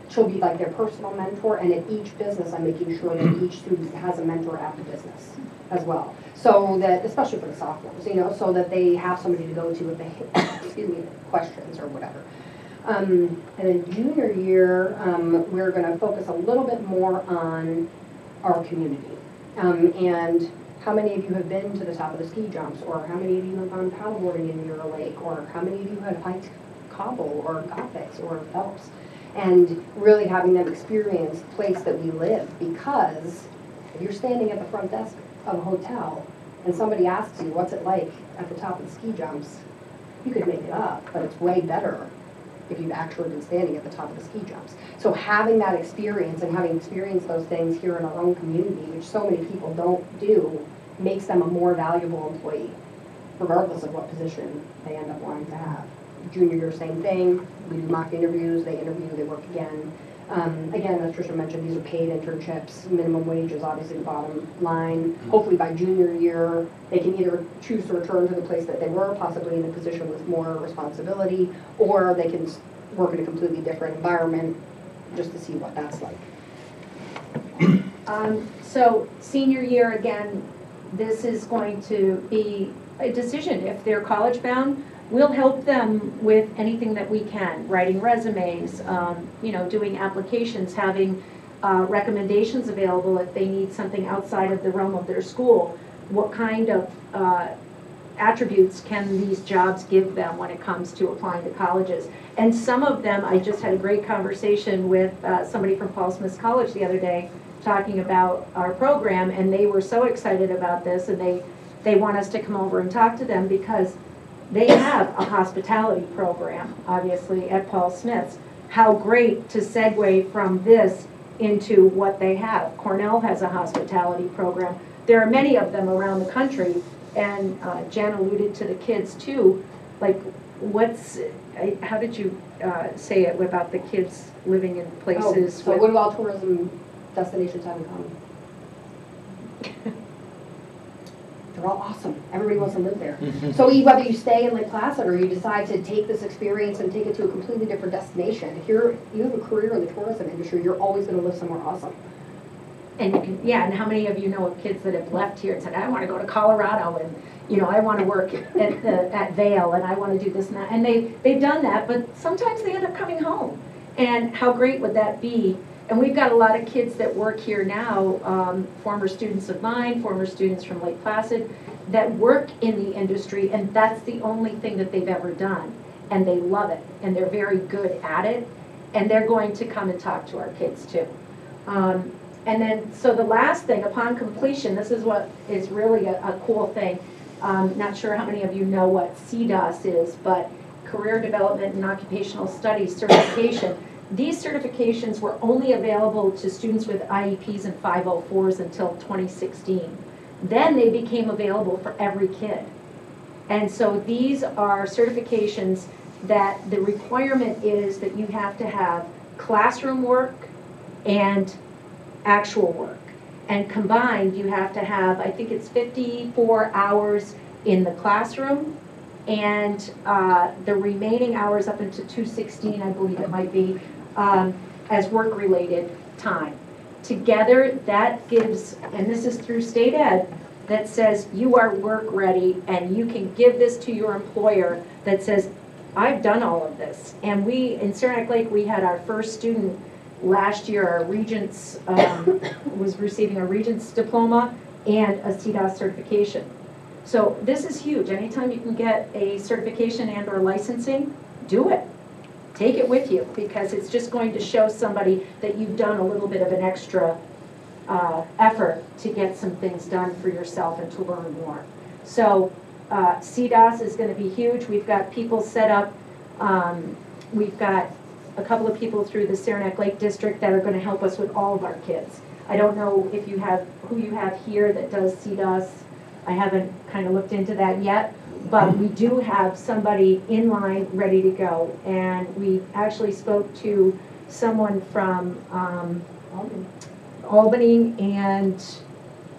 she'll be like their personal mentor, and at each business I'm making sure that each student has a mentor at the business as well. So that, especially for the sophomores, you know, so that they have somebody to go to if they, excuse me, questions or whatever. And then junior year, we're going to focus a little bit more on our community. And how many of you have been to the top of the ski jumps, or how many of you have gone paddleboarding in Mirror Lake, or how many of you have hiked Cobble or Gothics or Phelps, and really having them experience the place that we live. Because if you're standing at the front desk of a hotel and somebody asks you what's it like at the top of the ski jumps, you could make it up, but it's way better if you've actually been standing at the top of the ski jumps. So having that experience and having experienced those things here in our own community, which so many people don't do, makes them a more valuable employee, regardless of what position they end up wanting to have. Junior year, same thing. We do mock interviews, they interview, they work again. Again, as Tricia mentioned, these are paid internships. Minimum wage is obviously the bottom line. Hopefully by junior year, they can either choose to return to the place that they were, possibly in a position with more responsibility, or they can work in a completely different environment just to see what that's like. So senior year, again, this is going to be a decision. If they're college bound, we'll help them with anything that we can, writing resumes, you know, doing applications, having recommendations available if they need something outside of the realm of their school. What kind of attributes can these jobs give them when it comes to applying to colleges? And some of them, I just had a great conversation with somebody from Paul Smith College the other day talking about our program, and they were so excited about this, and they want us to come over and talk to them because they have a hospitality program, obviously, at Paul Smith's. How great to segue from this into what they have. Cornell has a hospitality program. There are many of them around the country, and Jen alluded to the kids too. Like, how did you say it about the kids living in places? So what do all tourism destinations have in common? They're all awesome. Everybody wants to live there. So whether you stay in Lake Placid or you decide to take this experience and take it to a completely different destination, if you have a career in the tourism industry, you're always going to live somewhere awesome. And you can, yeah, and how many of you know of kids that have left here and said, I want to go to Colorado, and you know, I want to work at Vail, and I want to do this and that. And they've done that, but sometimes they end up coming home. And how great would that be? And we've got a lot of kids that work here now, former students of mine, former students from Lake Placid, that work in the industry, and that's the only thing that they've ever done. And they love it, and they're very good at it, and they're going to come and talk to our kids too. And then, so the last thing, upon completion, this is what is really a cool thing. Not sure how many of you know what CDOS is, but Career Development and Occupational Studies Certification. These certifications were only available to students with IEPs and 504s until 2016. Then they became available for every kid. And so these are certifications that the requirement is that you have to have classroom work and actual work. And combined, you have to have, I think it's 54 hours in the classroom, and the remaining hours up into 216, I believe it might be, as work-related time. Together, that gives, and this is through state ed, that says you are work ready and you can give this to your employer that says, I've done all of this. And we, in Saranac Lake, we had our first student last year, our Regents, was receiving a Regents diploma and a CDOS certification. So this is huge. Anytime you can get a certification and or licensing, do it. Take it with you, because it's just going to show somebody that you've done a little bit of an extra effort to get some things done for yourself and to learn more. So CDOS is going to be huge. We've got people set up. We've got a couple of people through the Saranac Lake District that are going to help us with all of our kids. I don't know if you have who you have here that does CDOS. I haven't kind of looked into that yet, but we do have somebody in line ready to go. And we actually spoke to someone from Albany and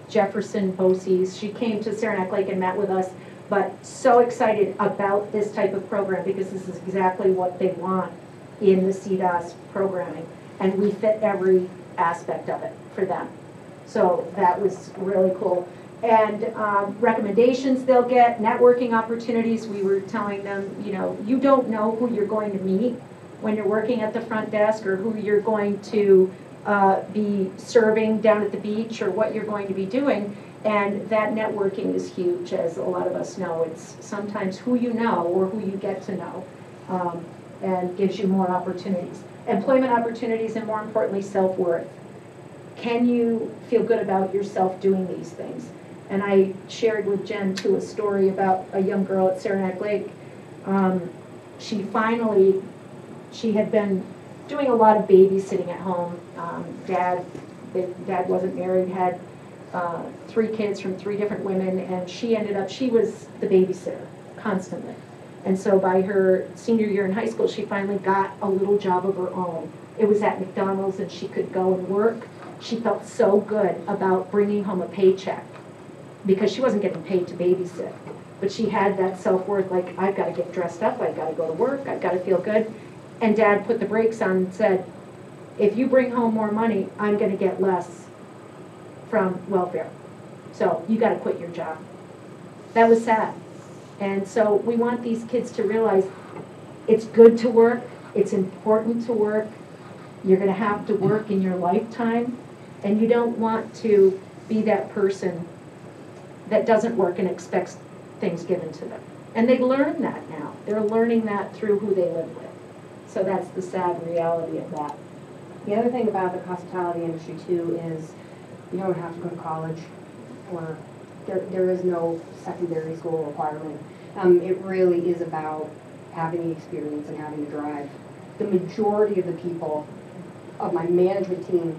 Jefferson BOCES. She came to Saranac Lake and met with us, but so excited about this type of program because this is exactly what they want in the CDOS programming. And we fit every aspect of it for them. So that was really cool. And recommendations they'll get, networking opportunities. We were telling them, you know, you don't know who you're going to meet when you're working at the front desk or who you're going to be serving down at the beach or what you're going to be doing. And that networking is huge, as a lot of us know. It's sometimes who you know or who you get to know and gives you more opportunities. Employment opportunities and, more importantly, self-worth. Can you feel good about yourself doing these things? And I shared with Jen, too, a story about a young girl at Saranac Lake. She had been doing a lot of babysitting at home. Dad wasn't married, had 3 kids from 3 different women, and she was the babysitter constantly. And so by her senior year in high school, she finally got a little job of her own. It was at McDonald's, and she could go and work. She felt so good about bringing home a paycheck because she wasn't getting paid to babysit. But she had that self-worth, like, I've got to get dressed up, I've got to go to work, I've got to feel good. And Dad put the brakes on and said, if you bring home more money, I'm going to get less from welfare. So you got to quit your job. That was sad. And so we want these kids to realize it's good to work, it's important to work, you're going to have to work in your lifetime, and you don't want to be that person that doesn't work and expects things given to them. And they learn that now. They're learning that through who they live with. So that's the sad reality of that. The other thing about the hospitality industry too is you don't have to go to college, or there is no secondary school requirement. It really is about having the experience and having the drive. The majority of the people of my management team,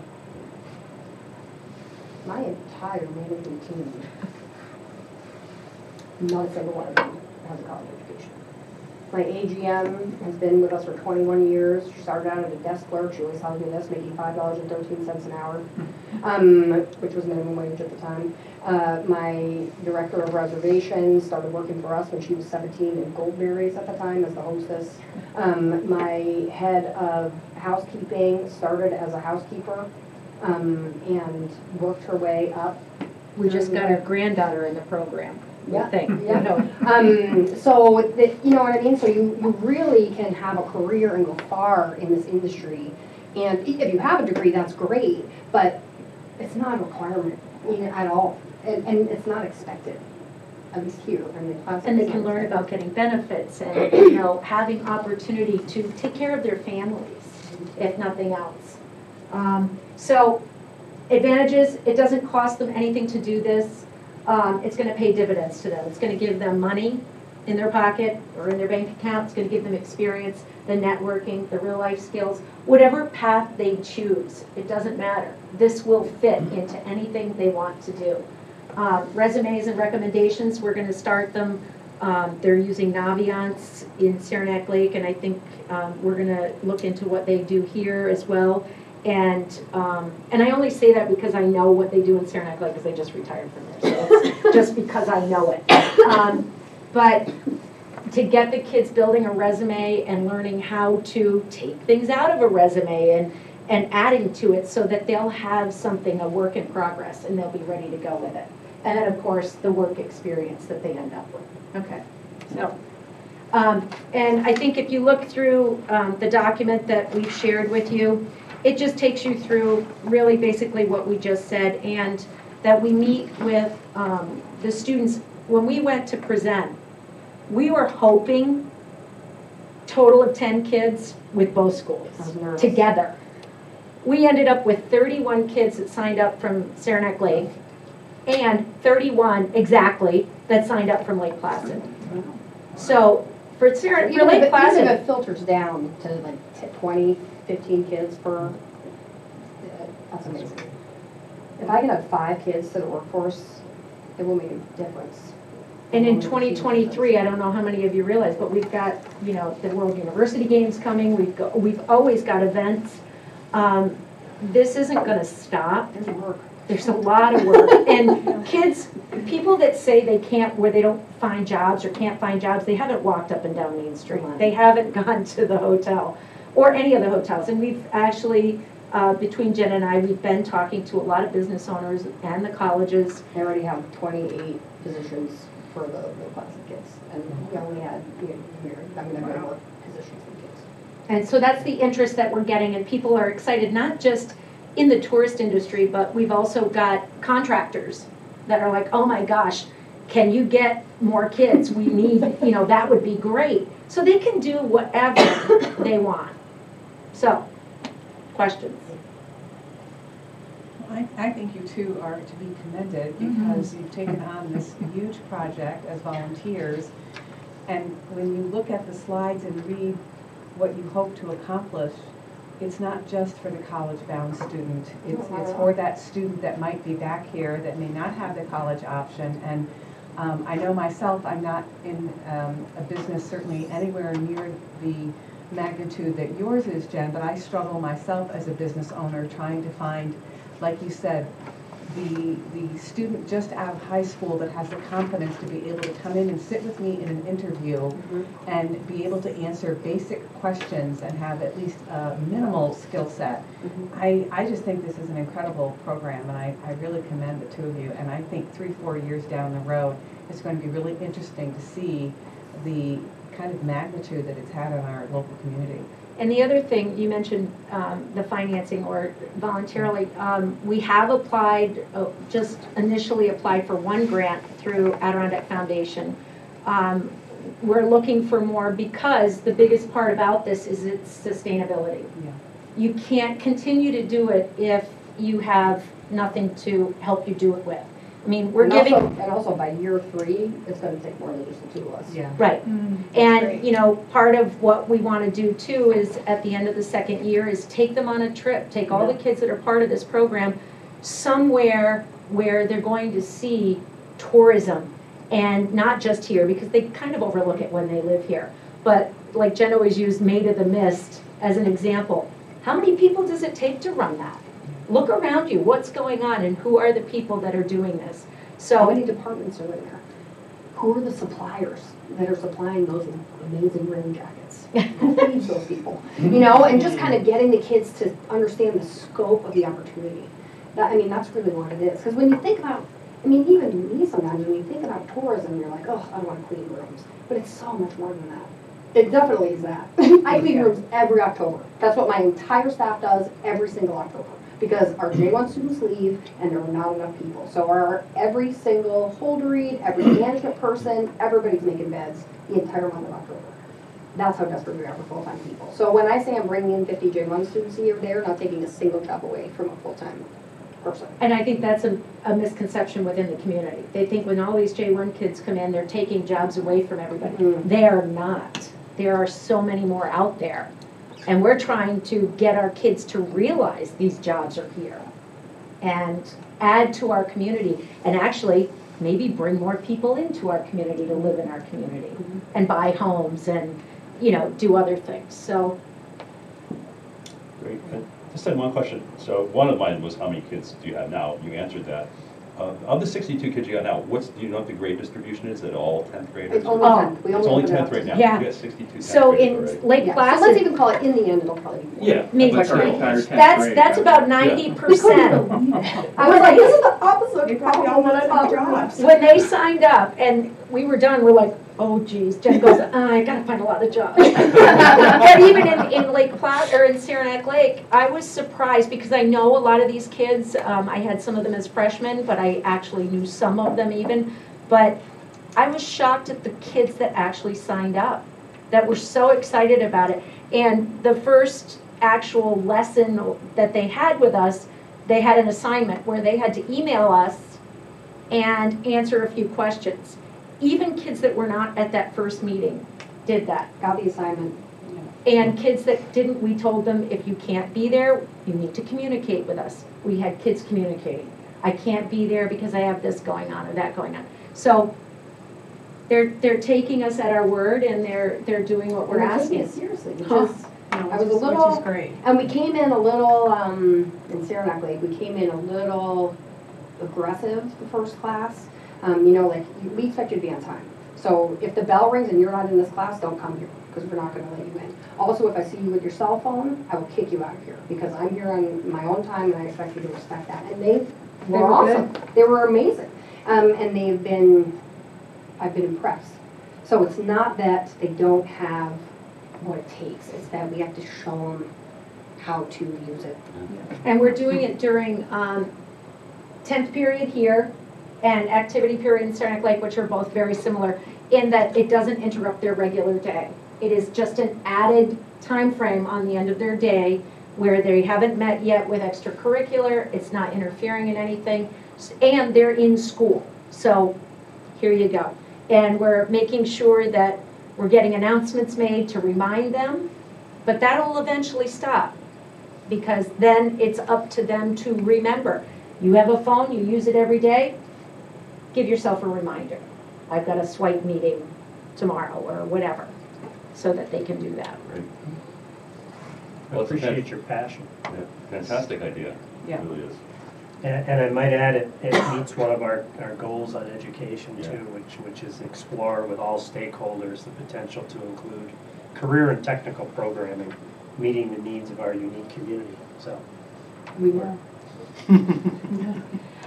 my entire management team, not a single one of them has a college education. My AGM has been with us for 21 years. She started out as a desk clerk. She always tells me this, making $5.13 an hour, which was minimum wage at the time. My director of reservations started working for us when she was 17 in Goldberries at the time as the hostess. My head of housekeeping started as a housekeeper and worked her way up. We just got our granddaughter in the program. Yeah, Yeah. So, you know what I mean? So you really can have a career and go far in this industry. And if you have a degree, that's great, but it's not a requirement at all. And it's not expected, at least here. And they can learn about getting benefits and having opportunity to take care of their families, if nothing else. So advantages, it doesn't cost them anything to do this. It's going to pay dividends to them. It's going to give them money in their pocket or in their bank account. It's going to give them experience, the networking, the real life skills. Whatever path they choose, it doesn't matter. This will fit into anything they want to do. Resumes and recommendations, we're going to start them. They're using Naviance in Saranac Lake, and I think we're going to look into what they do here as well. And I only say that because I know what they do in Saranac Lake because they just retired from there. So it's just because I know it. But to get the kids building a resume and learning how to take things out of a resume and adding to it so that they'll have something, a work in progress, and they'll be ready to go with it. And then, of course, the work experience that they end up with. Okay, so, and I think if you look through the document that we've shared with you, it just takes you through really basically what we just said, and that we meet with the students. When we went to present, we were hoping total of 10 kids with both schools together. We ended up with 31 kids that signed up from Saranac Lake and 31 exactly that signed up from Lake Placid. So for Lake Placid, it filters down to like 20, 15 kids per, that's amazing. If I can have 5 kids to the workforce, it will make a difference. and in 2023, I don't know how many of you realize, but we've got, you know, the World University Games coming. We've always got events. This isn't going to stop. There's work. There's a lot of work. And kids, people that say they can't, where they don't find jobs or can't find jobs, they haven't walked up and down Main Street. They haven't gone to the hotel or any of the hotels. And we've actually, between Jen and I, we've been talking to a lot of business owners and the colleges. They already have 28 positions for the Placid kids. And we only had, they're more positions than kids. And so that's the interest that we're getting, and people are excited, not just in the tourist industry, but we've also got contractors that are like, oh my gosh, can you get more kids? We need, that would be great. So they can do whatever they want. So, questions? I think you two are to be commended because you've taken on this huge project as volunteers. And when you look at the slides and read what you hope to accomplish, it's not just for the college-bound student. It's for that student that might be back here that may not have the college option. And I know myself, I'm not in a business certainly anywhere near the magnitude that yours is, Jen, but I struggle myself as a business owner trying to find, like you said, the student just out of high school that has the confidence to be able to come in and sit with me in an interview and be able to answer basic questions and have at least a minimal skill set. I just think this is an incredible program, and I really commend the two of you. And I think 3-4 years down the road, it's going to be really interesting to see the kind of magnitude that it's had on our local community. And the other thing, you mentioned the financing or voluntarily. We have applied, just initially applied for one grant through Adirondack Foundation. We're looking for more because the biggest part about this is its sustainability. Yeah. You can't continue to do it if you have nothing to help you do it with. I mean, we're giving... Also by year 3, it's going to take more than just the 2 of us. Yeah. Right. And, part of what we want to do, too, is at the end of the 2nd year is take them on a trip. Take all the kids that are part of this program somewhere where they're going to see tourism. And not just here, because they kind of overlook it when they live here. But, like Jen always used Maid of the Mist as an example. How many people does it take to run that? Look around you, what's going on, and who are the people that are doing this? So, how many departments are in there? Who are the suppliers that are supplying those amazing rain jackets? Who feeds those people? And just kind of getting the kids to understand the scope of the opportunity. That's really what it is. Because when you think about, even me sometimes, when you think about tourism, you're like, oh, I want to clean rooms. But it's so much more than that. It definitely is that. I clean rooms every October. That's what my entire staff does every single October. Because our J1 students leave and there are not enough people. So every single holder read, every management person, everybody's making beds the entire month of October. That's how desperate we are for full-time people. So when I say I'm bringing in 50 J1 students a year, they're not taking a single job away from a full-time person. And I think that's a misconception within the community. They think when all these J1 kids come in, they're taking jobs away from everybody. They're not. There are so many more out there. And we're trying to get our kids to realize these jobs are here and add to our community and actually maybe bring more people into our community to live in our community and buy homes and, do other things. So. Great. I just had one question. So one of mine was how many kids do you have now? You answered that. Of the 62 kids you got now, do you know what the grade distribution is? Is it all 10th graders? It's only Oh. 10th. We It's only open it 10th up right to now? 10th. Yeah. You got 62 10th So graders in already. Lake Yeah, Placid. so let's even call it, in the end, it'll probably be. Yeah. Maybe but three. still. That's about 90%. I was like, this is the opposite They probably problem all when I want thought jobs. When they signed up and we were done, we're like, oh geez, Jen goes, I gotta find a lot of jobs. But even in Lake Placid, or in Saranac Lake, I was surprised because I know a lot of these kids. I had some of them as freshmen, but I actually knew some of them even. But I was shocked at the kids that actually signed up, that were so excited about it. And the first actual lesson that they had with us, they had an assignment where they had to email us and answer a few questions. Even kids that were not at that first meeting did that. Got the assignment. And kids that didn't, we told them, if you can't be there, you need to communicate with us. We had kids communicating. I can't be there because I have this going on or that going on. So they're taking us at our word, and they're doing what we're And they're asking. taking it seriously, which is, I was a Which little, is great. and we came in a little, in Saranac Lake, we came in a little aggressive the first class. You know, like, we expect you to be on time. So if the bell rings and you're not in this class, don't come here, because we're not gonna let you in. Also, if I see you with your cell phone, I will kick you out of here, because I'm here on my own time and I expect you to respect that. And they were awesome. They were amazing. And I've been impressed. So it's not that they don't have what it takes, it's that we have to show them how to use it. And we're doing it during 10th period here and activity period in Saranac Lake, which are both very similar in that it doesn't interrupt their regular day. It is just an added time frame on the end of their day where they haven't met yet with extracurricular, it's not interfering in anything, and they're in school. So here you go. And we're making sure that we're getting announcements made to remind them, but that'll eventually stop because then it's up to them to remember. You have a phone, you use it every day, give yourself a reminder. I've got a swipe meeting tomorrow or whatever, so that they can do that. Right. I appreciate your passion. Yeah, fantastic idea. Yeah. It really is. And I might add, it meets one of our goals on education too, which is explore with all stakeholders the potential to include career and technical programming, meeting the needs of our unique community, so. We were.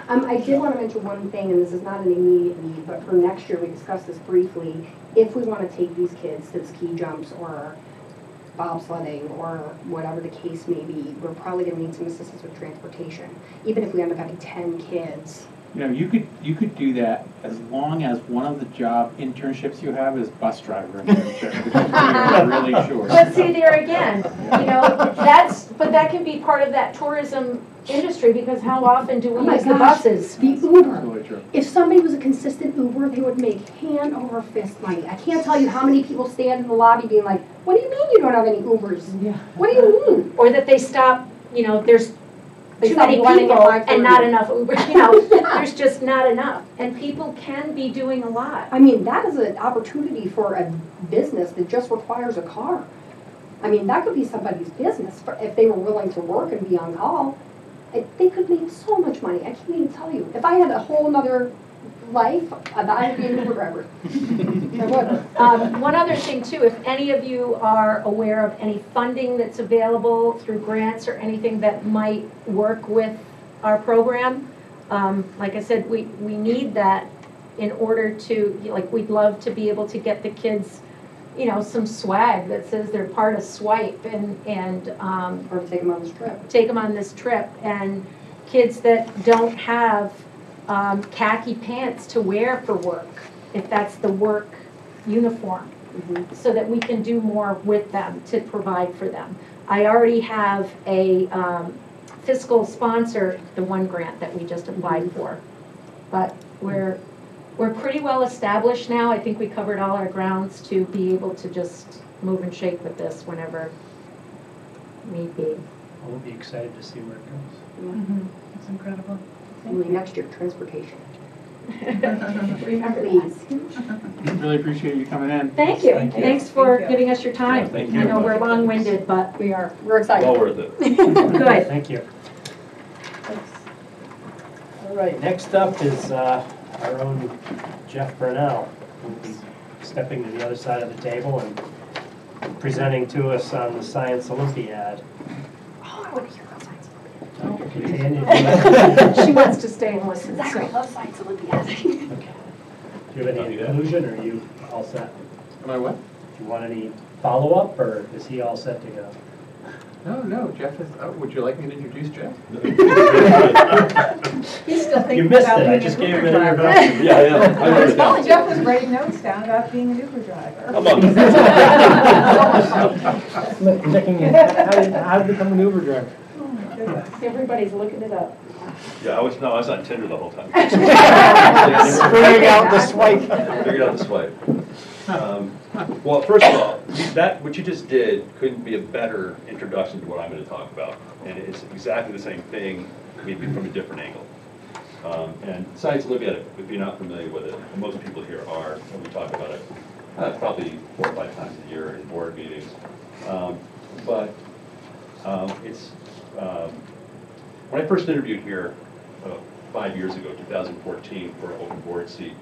I did want to mention one thing, and this is not an immediate need, but for next year, we discussed this briefly. If we want to take these kids to ski jumps or bobsledding or whatever the case may be, we're probably going to need some assistance with transportation. Even if we end up having 10 kids. You know, you could do that as long as one of the job internships you have is bus driver internship. I'm really sure. But see, there again, you know, but that can be part of that tourism industry because how often do we use the buses? The Uber. If somebody was a consistent Uber, they would make hand over fist money. I can't tell you how many people stand in the lobby being like, what do you mean you don't have any Ubers? Yeah. What do you mean? Or that they stop, you know, there's They too many stop running people at 5:30. and not enough Ubers, you know, there's just not enough. And people can be doing a lot. I mean, that is an opportunity for a business that just requires a car. I mean, that could be somebody's business if they were willing to work and be on call. They could make so much money. I can't even tell you. If I had a whole nother life, I would be an Uber driver. I would. One other thing too, if any of you are aware of any funding that's available through grants or anything that might work with our program, like I said, we need that in order to, like, we'd love to be able to get the kids, you know, some swag that says they're part of Swipe and or take them on this trip. Take them on this trip, and kids that don't have khaki pants to wear for work, if that's the work uniform, so that we can do more with them to provide for them. I already have a fiscal sponsor, the one grant that we just applied for, but we're pretty well established now. I think we covered all our grounds to be able to just move and shake with this whenever need be. We'll be excited to see where it goes. Mm-hmm. It's incredible. Only next year, transportation. Remember that. Really appreciate you coming in. Thank you. Thank you. Thanks for giving us your time. Yeah, thank you. I know we're long-winded, but We're excited. Well worth it. good. Thank you. All right, next up is our own Jeff Burnell, who will be stepping to the other side of the table and presenting to us on the Science Olympiad. Oh, I want to hear about Science Okay, She wants to stay and listen. Zachary loves Science Olympiad. Do you have any conclusion, or are you all set? Am I what? Do you want any follow-up, or is he all set to go? No, Jeff is, would you like me to introduce Jeff? He's still thinking You missed about it, I being just an gave him Uber an driver. introduction. Yeah, I wrote it down. Jeff was writing notes down about being an Uber driver. Come on. How to become an Uber driver? Oh my goodness. Everybody's looking it up. Yeah, I was on Tinder the whole time. Figuring out the swipe. Figured out the swipe. Well, first of all, what you just did couldn't be a better introduction to what I'm going to talk about. And it's exactly the same thing, maybe from a different angle. And Science Olympiad, if you're not familiar with it, and most people here are, and we talk about it probably 4 or 5 times a year in board meetings. When I first interviewed here 5 years ago, 2014, for an open board seat,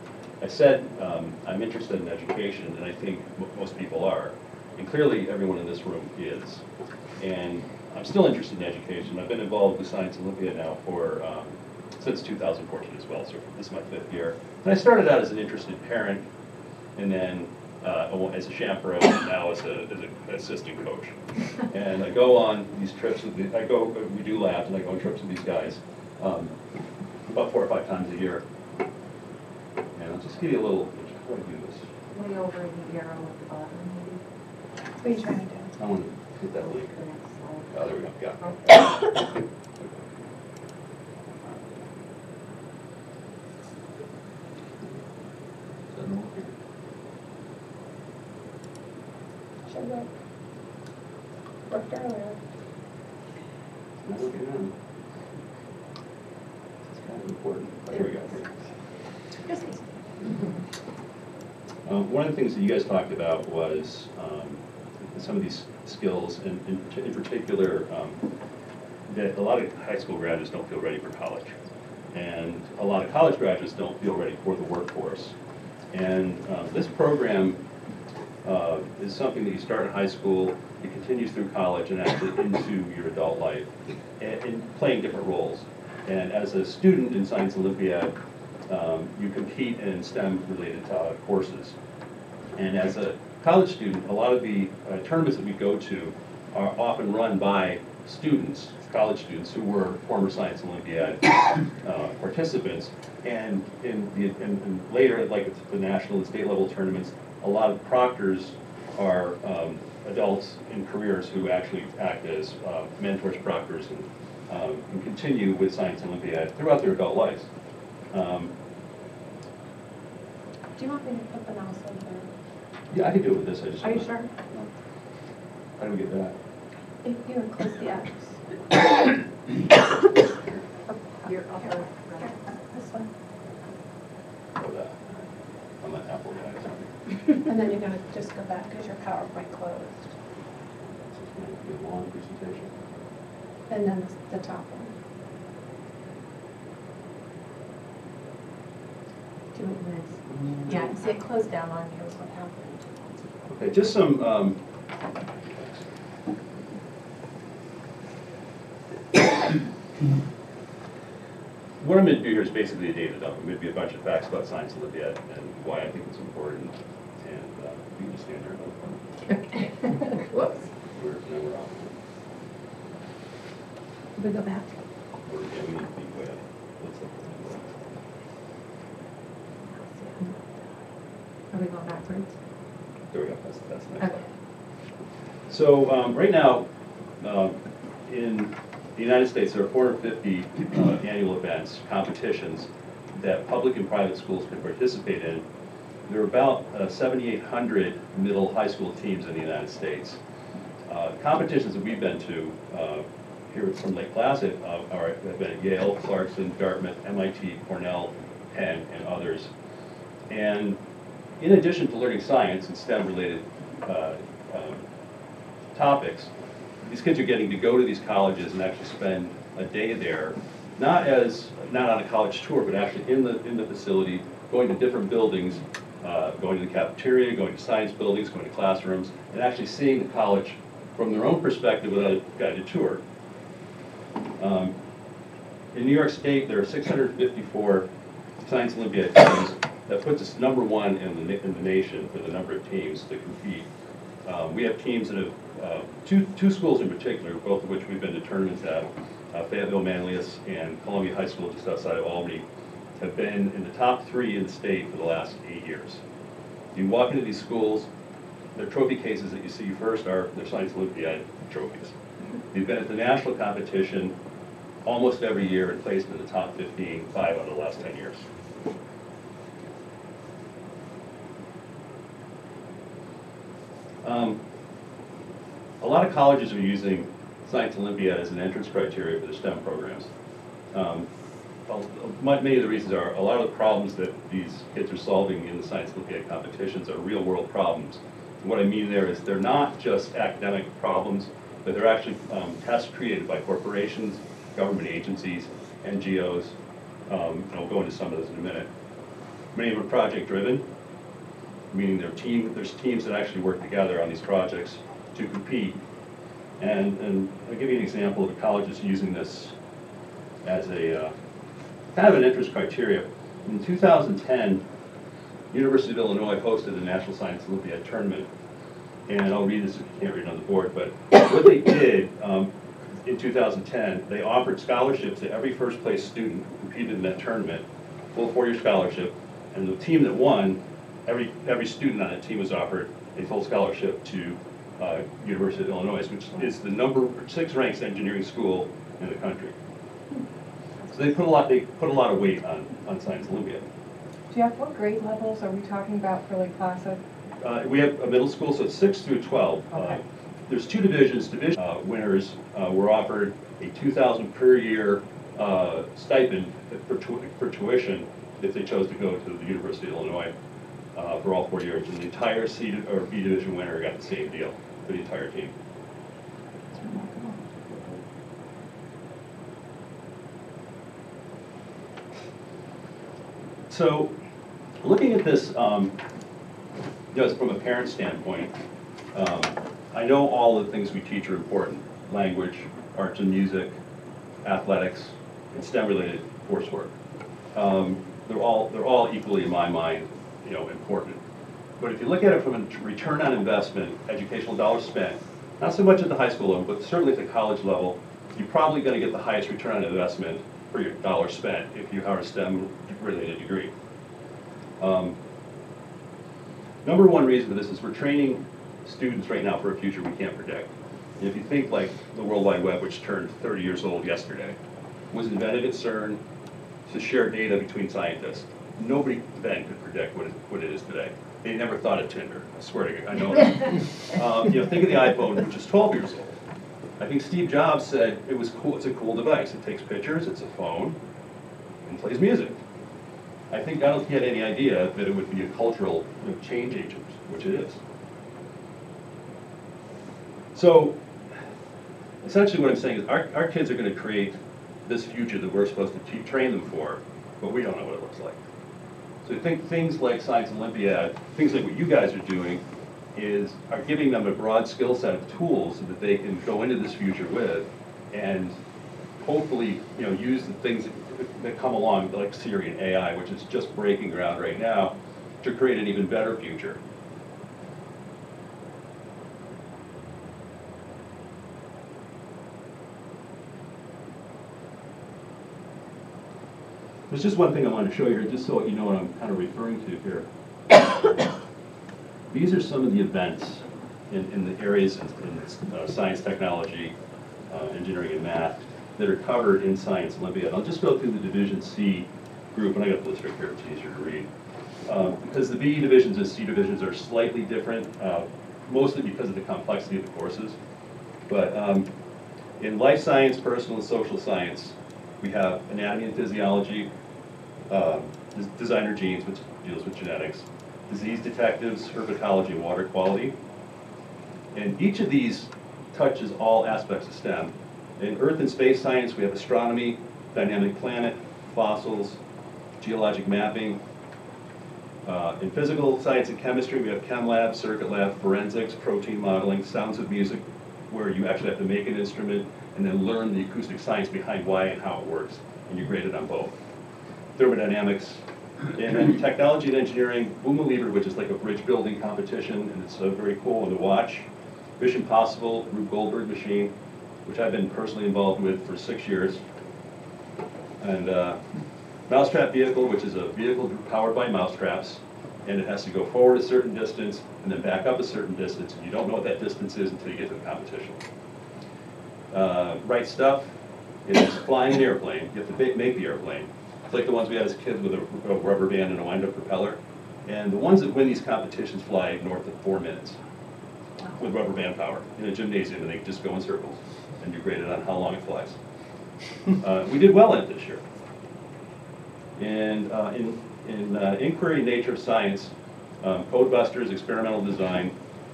I said I'm interested in education, and I think most people are. And clearly everyone in this room is. And I'm still interested in education. I've been involved with Science Olympiad now since 2014 as well, so this is my 5th year. And I started out as an interested parent, and then as a chaperone, and now as an assistant coach. And I go on these trips, we do labs, and I go on trips with these guys about 4 or 5 times a year. And I'll just give you a little, how do I do this? Way over in the arrow at the bottom. What are you trying to do? I want to hit that link. Oh, there we go, got it. Should work. Worked earlier. Not looking on. It's kind of important. Oh, here we go. One of the things that you guys talked about was some of these skills, and in particular, that a lot of high school graduates don't feel ready for college. And a lot of college graduates don't feel ready for the workforce. And this program is something that you start in high school, it continues through college, and actually into your adult life, and playing different roles. And as a student in Science Olympiad, you compete in STEM-related courses. And as a college student, a lot of the tournaments that we go to are often run by students, college students, who were former Science Olympiad participants. And in later, like the national and state level tournaments, a lot of proctors are adults in careers who actually act as mentors, proctors, and continue with Science Olympiad throughout their adult lives. Do you want me to put the mouse over there? Yeah, I can do it with this. Are you sure? How do we get that? If you would close the X. Your upper Here, this one. Oh, that. I'm an Apple guy. And then you're going to just go back because your PowerPoint closed. This is going to be a long presentation. And then the top one. 2 minutes. Yeah, see it closed down on you is what happened. Okay, just some what I'm going to do here is basically a data dump. I'm going to be a bunch of facts about Science Olympiad and why I think it's important. And you can just stand there. Okay. Whoops. Now we're off. We go back. We need to be way up. Let's look. Are we going backwards? There we go. That's nice. Okay. So right now, in the United States, there are 450 annual events, competitions that public and private schools can participate in. There are about 7,800 middle high school teams in the United States. Competitions that we've been to here from Lake Placid have been at Yale, Clarkson, Dartmouth, MIT, Cornell, Penn, and others. And in addition to learning science and STEM-related topics, these kids are getting to go to these colleges and actually spend a day there not on a college tour, but actually in the facility, going to different buildings, going to the cafeteria, going to science buildings, going to classrooms, and actually seeing the college from their own perspective without a guided tour. In New York State, there are 654 Science Olympiad teams. That puts us #1 in the nation for the number of teams to compete. We have teams that have, two schools in particular, both of which we've been to tournaments at, Fayetteville Manlius and Columbia High School just outside of Albany, have been in the top 3 in the state for the last 8 years. You walk into these schools, their trophy cases that you see first are their Science Olympiad trophies. They've been at the national competition almost every year and placed in the top 15 5 out of the last 10 years. A lot of colleges are using Science Olympiad as an entrance criteria for their STEM programs. Many of the reasons are a lot of the problems that these kids are solving in the Science Olympiad competitions are real world problems. And what I mean there is they're not just academic problems, but they're actually tests created by corporations, government agencies, NGOs, and I'll go into some of those in a minute. Many of them are project driven, meaning there's teams that actually work together on these projects to compete. And I'll give you an example of a college that's using this as a kind of an entrance criteria. In 2010, University of Illinois hosted the National Science Olympiad Tournament. And I'll read this if you can't read it on the board, but what they did in 2010, they offered scholarships to every first place student who competed in that tournament, full 4-year scholarship, and the team that won, every student on that team was offered a full scholarship to University of Illinois, which is the number 6 ranked engineering school in the country. So they put a lot of weight on Science Olympiad. Jeff, what grade levels are we talking about for Lake Placid? We have a middle school, so it's 6 through 12. Okay. There's 2 divisions. Division winners were offered a $2,000 per year stipend for tuition if they chose to go to the University of Illinois for all 4 years. And the entire C or B division winner got the same deal for the entire team. So, looking at this, just from a parent standpoint, I know all the things we teach are important: language, arts and music, athletics, and STEM-related coursework. They're all equally, in my mind, important. But if you look at it from a return on investment, educational dollars spent, not so much at the high school level, but certainly at the college level, you're probably going to get the highest return on investment for your dollar spent if you have a STEM-related degree. Number 1 reason for this is we're training students right now for a future we can't predict. And if you think like the World Wide Web, which turned 30 years old yesterday, was invented at CERN to share data between scientists. Nobody then could predict what it is today. They never thought of Tinder. I swear to God, I know that. Think of the iPhone, which is 12 years old. I think Steve Jobs said it was cool. It's a cool device. It takes pictures. It's a phone, and plays music. I don't think he had any idea that it would be a cultural change agent, which it is. So, essentially, what I'm saying is our kids are going to create this future that we're supposed to train them for, but we don't know what it looks like. So I think things like Science Olympiad, things like what you guys are doing, are giving them a broad skill set of tools so that they can go into this future with, and hopefully, use the things that come along, like Siri and AI, which is just breaking ground right now, to create an even better future. There's just one thing I want to show you here, just so you know what I'm kind of referring to here. These are some of the events in the areas in science, technology, engineering, and math that are covered in Science Olympiad. I'll just go through the Division C group, and I got the list right here, it's easier to read. Because the B divisions and C divisions are slightly different, mostly because of the complexity of the courses. But in life science, personal and social science, we have anatomy and physiology, designer genes, which deals with genetics, disease detectives, herpetology, and water quality. And each of these touches all aspects of STEM. In earth and space science, we have astronomy, dynamic planet, fossils, geologic mapping. In physical science and chemistry, we have chem lab, circuit lab, forensics, protein modeling, sounds of music, where you actually have to make an instrument and then learn the acoustic science behind why and how it works, and you're graded on both. Thermodynamics, and then technology and engineering, Boomaliber, which is like a bridge building competition, and it's very cool to watch. Mission Possible, Rube Goldberg machine, which I've been personally involved with for 6 years. And Mousetrap vehicle, which is a vehicle powered by mousetraps, and it has to go forward a certain distance and then back up a certain distance, and you don't know what that distance is until you get to the competition. Right Stuff is flying an airplane. You have to make the airplane. It's like the ones we had as kids with a rubber band and a wind-up propeller. And the ones that win these competitions fly north of 4 minutes with rubber band power in a gymnasium, and they just go in circles, and you're graded on how long it flies. We did well in it this year. And in inquiry, nature of science, Codebusters, experimental design,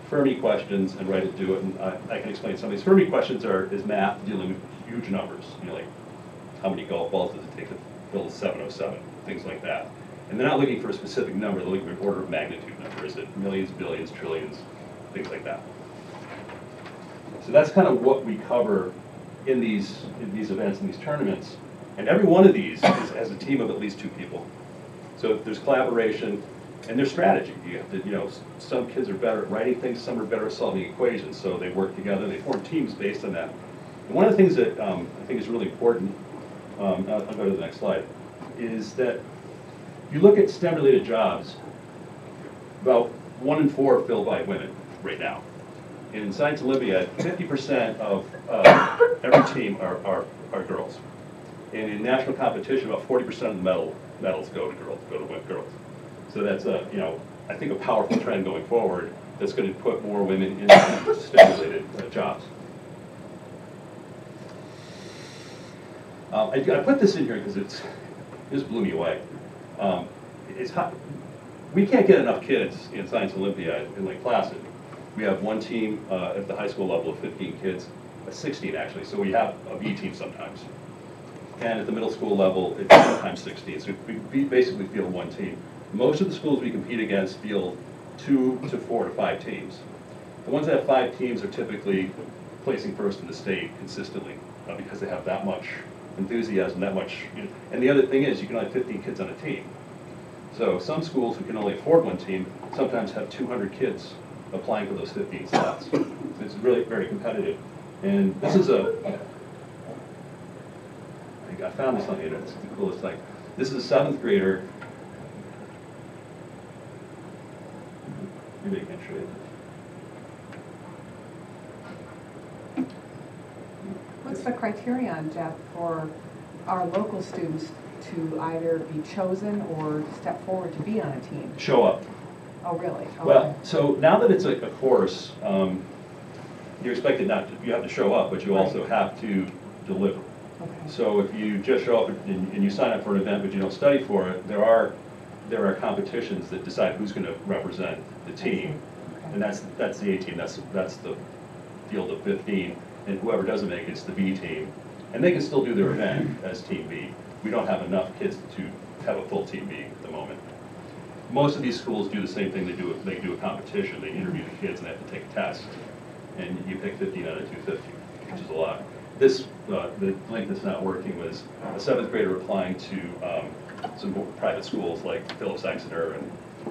Fermi questions, and write it, do it. And I can explain some of these. Fermi questions is math dealing with huge numbers. You know, like how many golf balls does it take to build a 707, things like that. And they're not looking for a specific number, they're looking for an order of magnitude number. Is it millions, billions, trillions, things like that. So that's kind of what we cover in these events, in these tournaments. And every one of these has a team of at least 2 people. So there's collaboration and there's strategy. You have to, you know, some kids are better at writing things, some are better at solving equations. So they work together, they form teams based on that. And one of the things that I think is really important, I'll go to the next slide, is that if you look at STEM-related jobs, about 1 in 4 are filled by women right now. In Science Olympiad, 50% of every team are girls. And in national competition, about 40% of the medals go to girls. So that's you know, I think a powerful trend going forward that's going to put more women into STEM-related jobs. I put this in here because it just blew me away. It's hot. We can't get enough kids in Science Olympiad in Lake Placid. We have one team at the high school level of 15 kids, 16 actually, so we have a B team sometimes. And at the middle school level, it's sometimes 16, so we basically field one team. Most of the schools we compete against field 2 to 4 to 5 teams. The ones that have 5 teams are typically placing first in the state consistently because they have that much enthusiasm, that much. You know. And the other thing is you can only have 15 kids on a team. So some schools who can only afford one team sometimes have 200 kids applying for those 15 slots. So it's really very competitive. And this is I found this on the internet, it's the coolest thing. This is a 7th grader. Maybe I can show you this. What's the criterion, Jeff, for our local students to either be chosen or step forward to be on a team? Show up. Oh, really? Okay. Well, so now that it's a course, you're expected not to, you have to show up, but you also have to deliver. Okay. So if you just show up and you sign up for an event but you don't study for it, there are competitions that decide who's going to represent the team. Okay. And that's the A team, that's the field of 15, and whoever doesn't make it's the B team. And they can still do their event as Team B. We don't have enough kids to have a full Team B at the moment. Most of these schools do the same thing. They do a competition. They interview the kids and they have to take a test. And you pick 15 out of 250, which is a lot. This, the link that's not working was a 7th grader applying to some private schools like Phillips Exeter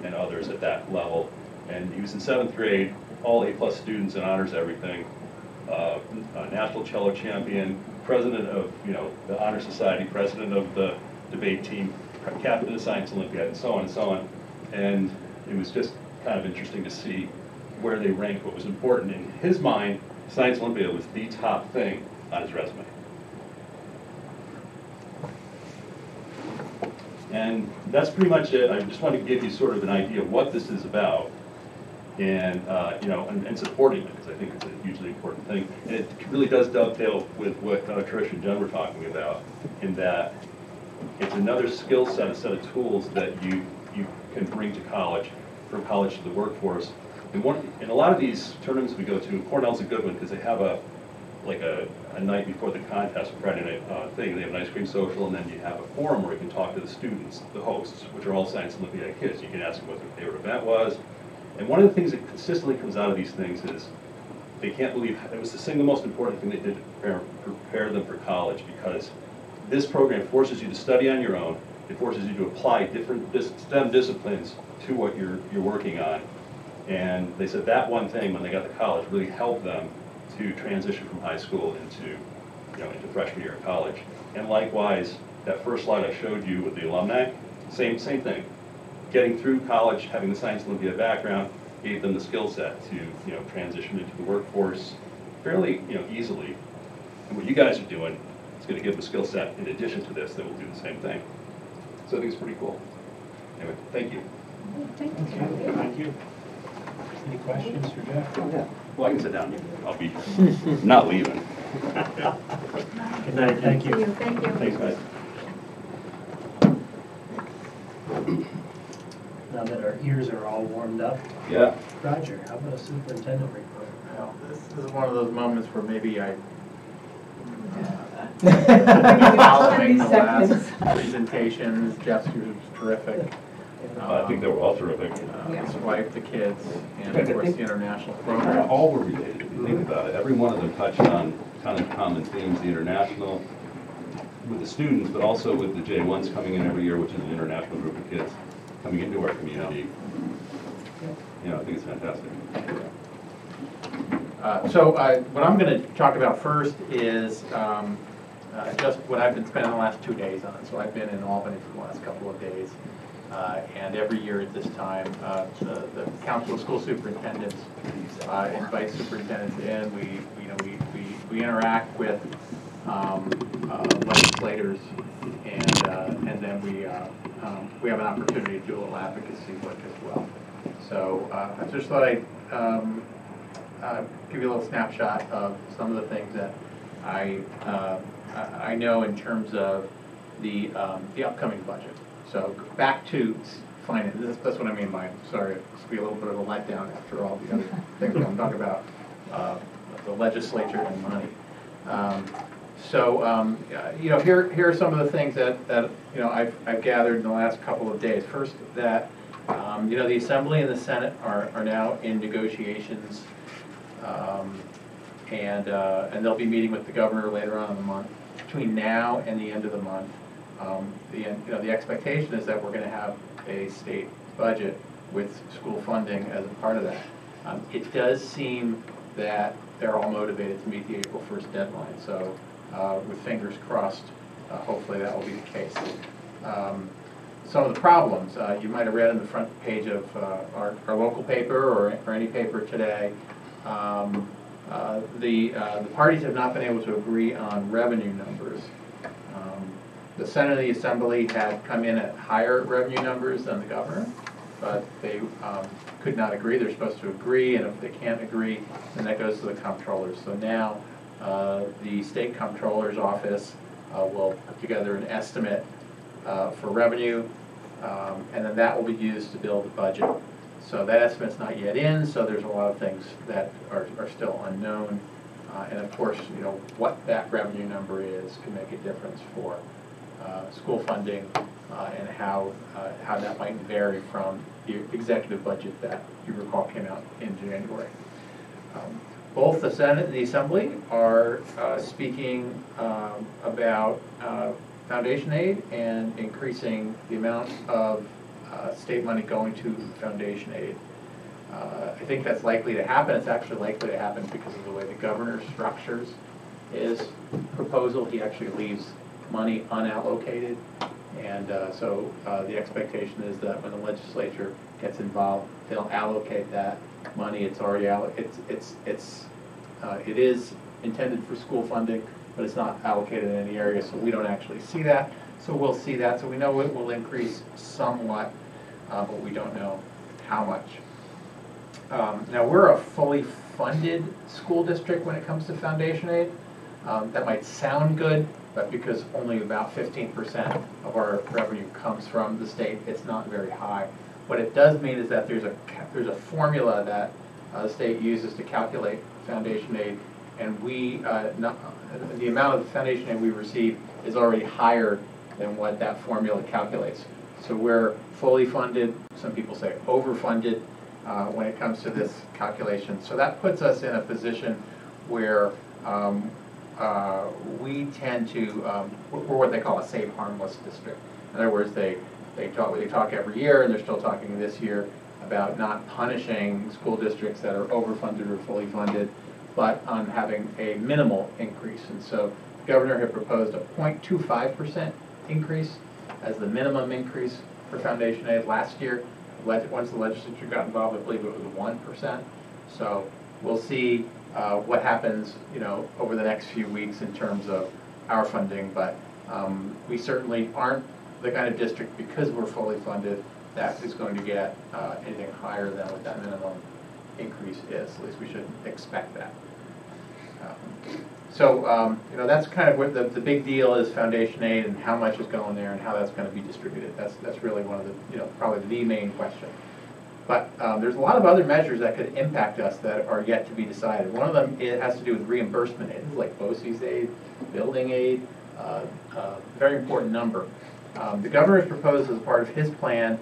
and others at that level. And he was in 7th grade, all A+ students and honors everything. A national cello champion, president of the Honor Society, president of the debate team, captain of the Science Olympiad, and so on and so on. And it was just kind of interesting to see where they ranked what was important. In his mind, Science Olympiad was the top thing on his resume. And that's pretty much it. I just wanted to give you sort of an idea of what this is about, and and supporting it, because I think it's a hugely important thing. And it really does dovetail with what Trish and Jen were talking about, in that it's another skill set, a set of tools that you can bring to college, from college to the workforce. And a lot of these tournaments we go to, Cornell's a good one because they have a like a night before the contest, Friday night thing. They have an ice cream social, and then you have a forum where you can talk to the students, the hosts, which are all Science Olympiad kids. You can ask them what their favorite event was. And one of the things that consistently comes out of these things is they can't believe it was the single most important thing they did to prepare them for college, because this program forces you to study on your own. It forces you to apply different STEM disciplines to what you're working on. And they said that one thing when they got to college really helped them to transition from high school into, into freshman year of college. And likewise, that first slide I showed you with the alumni, same thing. Getting through college, having the Science Olympiad background, gave them the skill set to, transition into the workforce fairly, easily. And what you guys are doing is going to give them a skill set in addition to this that will do the same thing. So I think it's pretty cool. Anyway, thank you. Thank you. Any questions for Jeff? Well, I can sit down. I'll be not leaving. Good night. Thank you. Thank you. Thanks, guys. Now that our ears are all warmed up. Yeah. Roger, how about a superintendent report? Well, this is one of those moments where maybe I following the last presentations. Jeff's was terrific. I think they were all terrific. His wife, the kids, and of course the international program. All were related, if you think about it. Every one of them touched on kind of common themes, the international with the students, but also with the J1s coming in every year, which is an international group of kids coming into our community. I think it's fantastic. So what I'm going to talk about first is just what I've been spending the last 2 days on. So I've been in Albany for the last couple of days. And every year at this time, the Council of School Superintendents invite superintendents in. We interact with legislators, and then we have an opportunity to do a little advocacy work as well. So I just thought I'd give you a little snapshot of some of the things that I know in terms of the upcoming budget. So back to finance. That's what I mean by, sorry, it's be a little bit of a letdown after all the other things I'm talking about, the legislature and money. Here are some of the things that I've gathered in the last couple of days. First, that the Assembly and the Senate are now in negotiations, and they'll be meeting with the governor later on in the month. Between now and the end of the month, the expectation is that we're going to have a state budget with school funding as a part of that. It does seem that they're all motivated to meet the April 1st deadline. So with fingers crossed, hopefully that will be the case. Some of the problems, you might have read on the front page of our local paper or any paper today, the parties have not been able to agree on revenue numbers. The Senate and the Assembly had come in at higher revenue numbers than the governor, but they could not agree. They're supposed to agree, and if they can't agree, then that goes to the comptrollers. So now the state comptroller's office will put together an estimate for revenue, and then that will be used to build the budget. So that estimate's not yet in, so there's a lot of things that are still unknown. And of course, what that revenue number is can make a difference for school funding and how that might vary from the executive budget that you recall came out in January. Both the Senate and the Assembly are speaking about foundation aid and increasing the amount of state money going to foundation aid. I think that's likely to happen. It's actually likely to happen because of the way the governor structures his proposal. He actually leaves money unallocated, and so the expectation is that when the legislature gets involved, they'll allocate that money. It's already it is intended for school funding, but it's not allocated in any area, so we don't actually see that. So we'll see that. So we know it will increase somewhat, but we don't know how much. Now we're a fully funded school district when it comes to foundation aid. That might sound good, but because only about 15% of our revenue comes from the state, it's not very high. What it does mean is that there's a formula that the state uses to calculate foundation aid, and the amount of foundation aid we receive is already higher than what that formula calculates. So we're fully funded, some people say overfunded, when it comes to this calculation. So that puts us in a position where we tend to, we're what they call a safe harmless district. In other words, they talk every year, and they're still talking this year about not punishing school districts that are overfunded or fully funded, but on having a minimal increase. And so the governor had proposed a 0.25% increase as the minimum increase for foundation aid. Last year, once the legislature got involved, I believe it was 1%. So we'll see what happens, over the next few weeks in terms of our funding. But we certainly aren't the kind of district, because we're fully funded, that is going to get anything higher than what that minimum increase is. At least we should expect that. That's kind of what the big deal is, foundation aid and how much is going there and how that's going to be distributed. That's really one of the, probably the main question. But there's a lot of other measures that could impact us that are yet to be decided. One of them, it has to do with reimbursement aid. This is like BOCES aid, building aid, very important number. The governor has proposed as part of his plan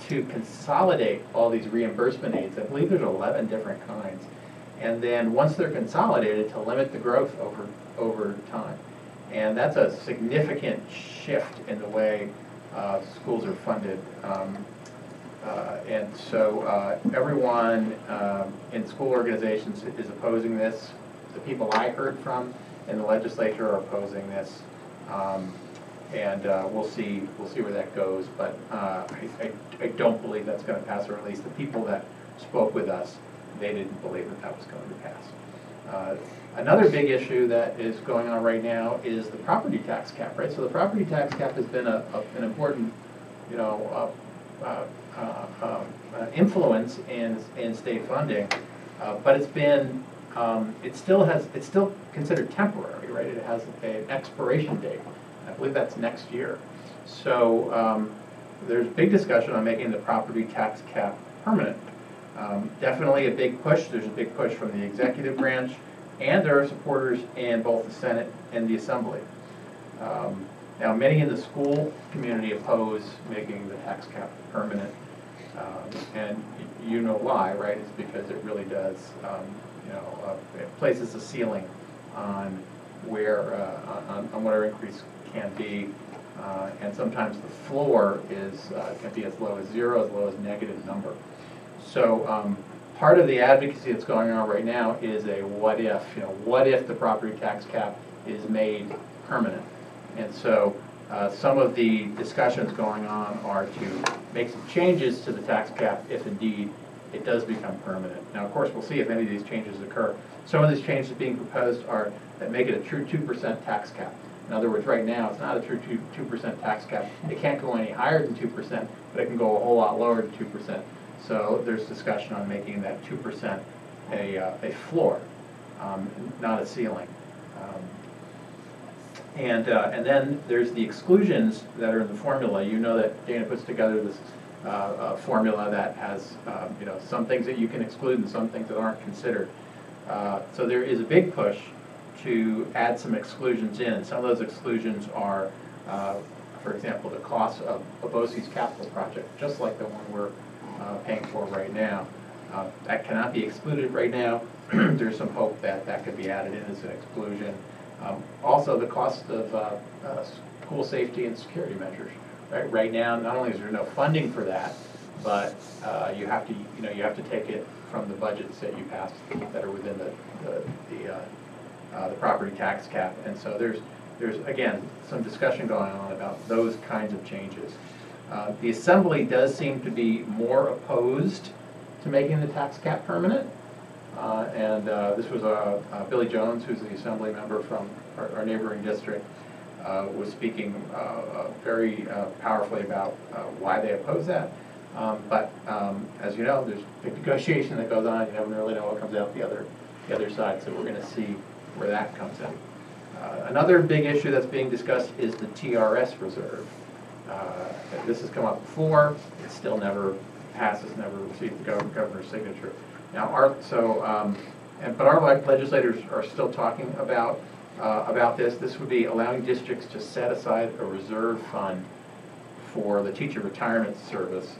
to consolidate all these reimbursement aids. I believe there's 11 different kinds. And then once they're consolidated, to limit the growth over time. And that's a significant shift in the way schools are funded. And so everyone in school organizations is opposing this. The people I heard from in the legislature are opposing this. And we'll see where that goes. But I don't believe that's going to pass, or at least the people that spoke with us, they didn't believe that was going to pass. Another big issue that is going on right now is the property tax cap, right? So the property tax cap has been an important, influence in state funding, but it's still considered temporary, right? It has an expiration date. I believe that's next year. So there's big discussion on making the property tax cap permanent. Definitely a big push. There's a big push from the executive branch, and there are supporters in both the Senate and the Assembly. Now, many in the school community oppose making the tax cap permanent, and you know why, right? It's because it really does, it places a ceiling on where on what our increase can be, and sometimes the floor can be as low as 0, as low as negative number. So part of the advocacy that's going on right now is a what if. What if the property tax cap is made permanent? And so some of the discussions going on are to make some changes to the tax cap if indeed it does become permanent. Now, of course, we'll see if any of these changes occur. Some of these changes being proposed are that make it a true 2% tax cap. In other words, right now, it's not a true 2% tax cap. It can't go any higher than 2%, but it can go a whole lot lower than 2%. So there's discussion on making that 2% a floor, not a ceiling. And then there's the exclusions that are in the formula. You know that Dana puts together this formula that has some things that you can exclude and some things that aren't considered. So there is a big push to add some exclusions in. Some of those exclusions are, for example, the cost of a BOCES capital project, just like the one we're paying for right now. That cannot be excluded right now. There's some hope that that could be added in as an exclusion. Also, the cost of school safety and security measures. Right now, not only is there no funding for that, but you have to take it from the budgets that you passed that are within the property tax cap. And so there's again some discussion going on about those kinds of changes. The Assembly does seem to be more opposed to making the tax cap permanent. This was Billy Jones, who's the Assembly member from our neighboring district, was speaking very powerfully about why they oppose that. But as you know, there's big negotiation that goes on. You never really know what comes out the other side. So we're going to see where that comes in. Another big issue that's being discussed is the TRS reserve. This has come up before. It still never passes, never received the governor's signature. Now, But our legislators are still talking about this. This would be allowing districts to set aside a reserve fund for the teacher retirement service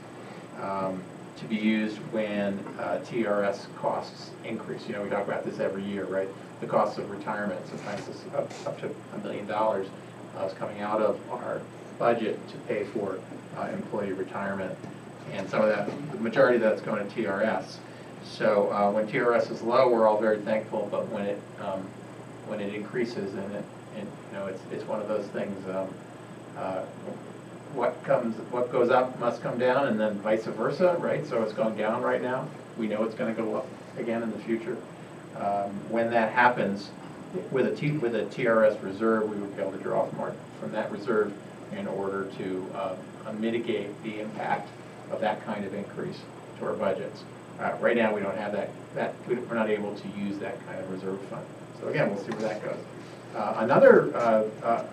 to be used when TRS costs increase. You know, we talk about this every year, right? The cost of retirement, sometimes it's up to $1 million is coming out of our budget to pay for employee retirement. And some of that, the majority of that's going to TRS. So when TRS is low, we're all very thankful, but when it increases, and you know, it's one of those things. What goes up must come down, and then vice versa, right? So it's going down right now. We know it's going to go up again in the future. When that happens, with a TRS reserve, we would be able to draw from that reserve in order to mitigate the impact of that kind of increase to our budgets. Right now, we don't have that. We're not able to use that kind of reserve fund. So again, we'll see where that goes. Another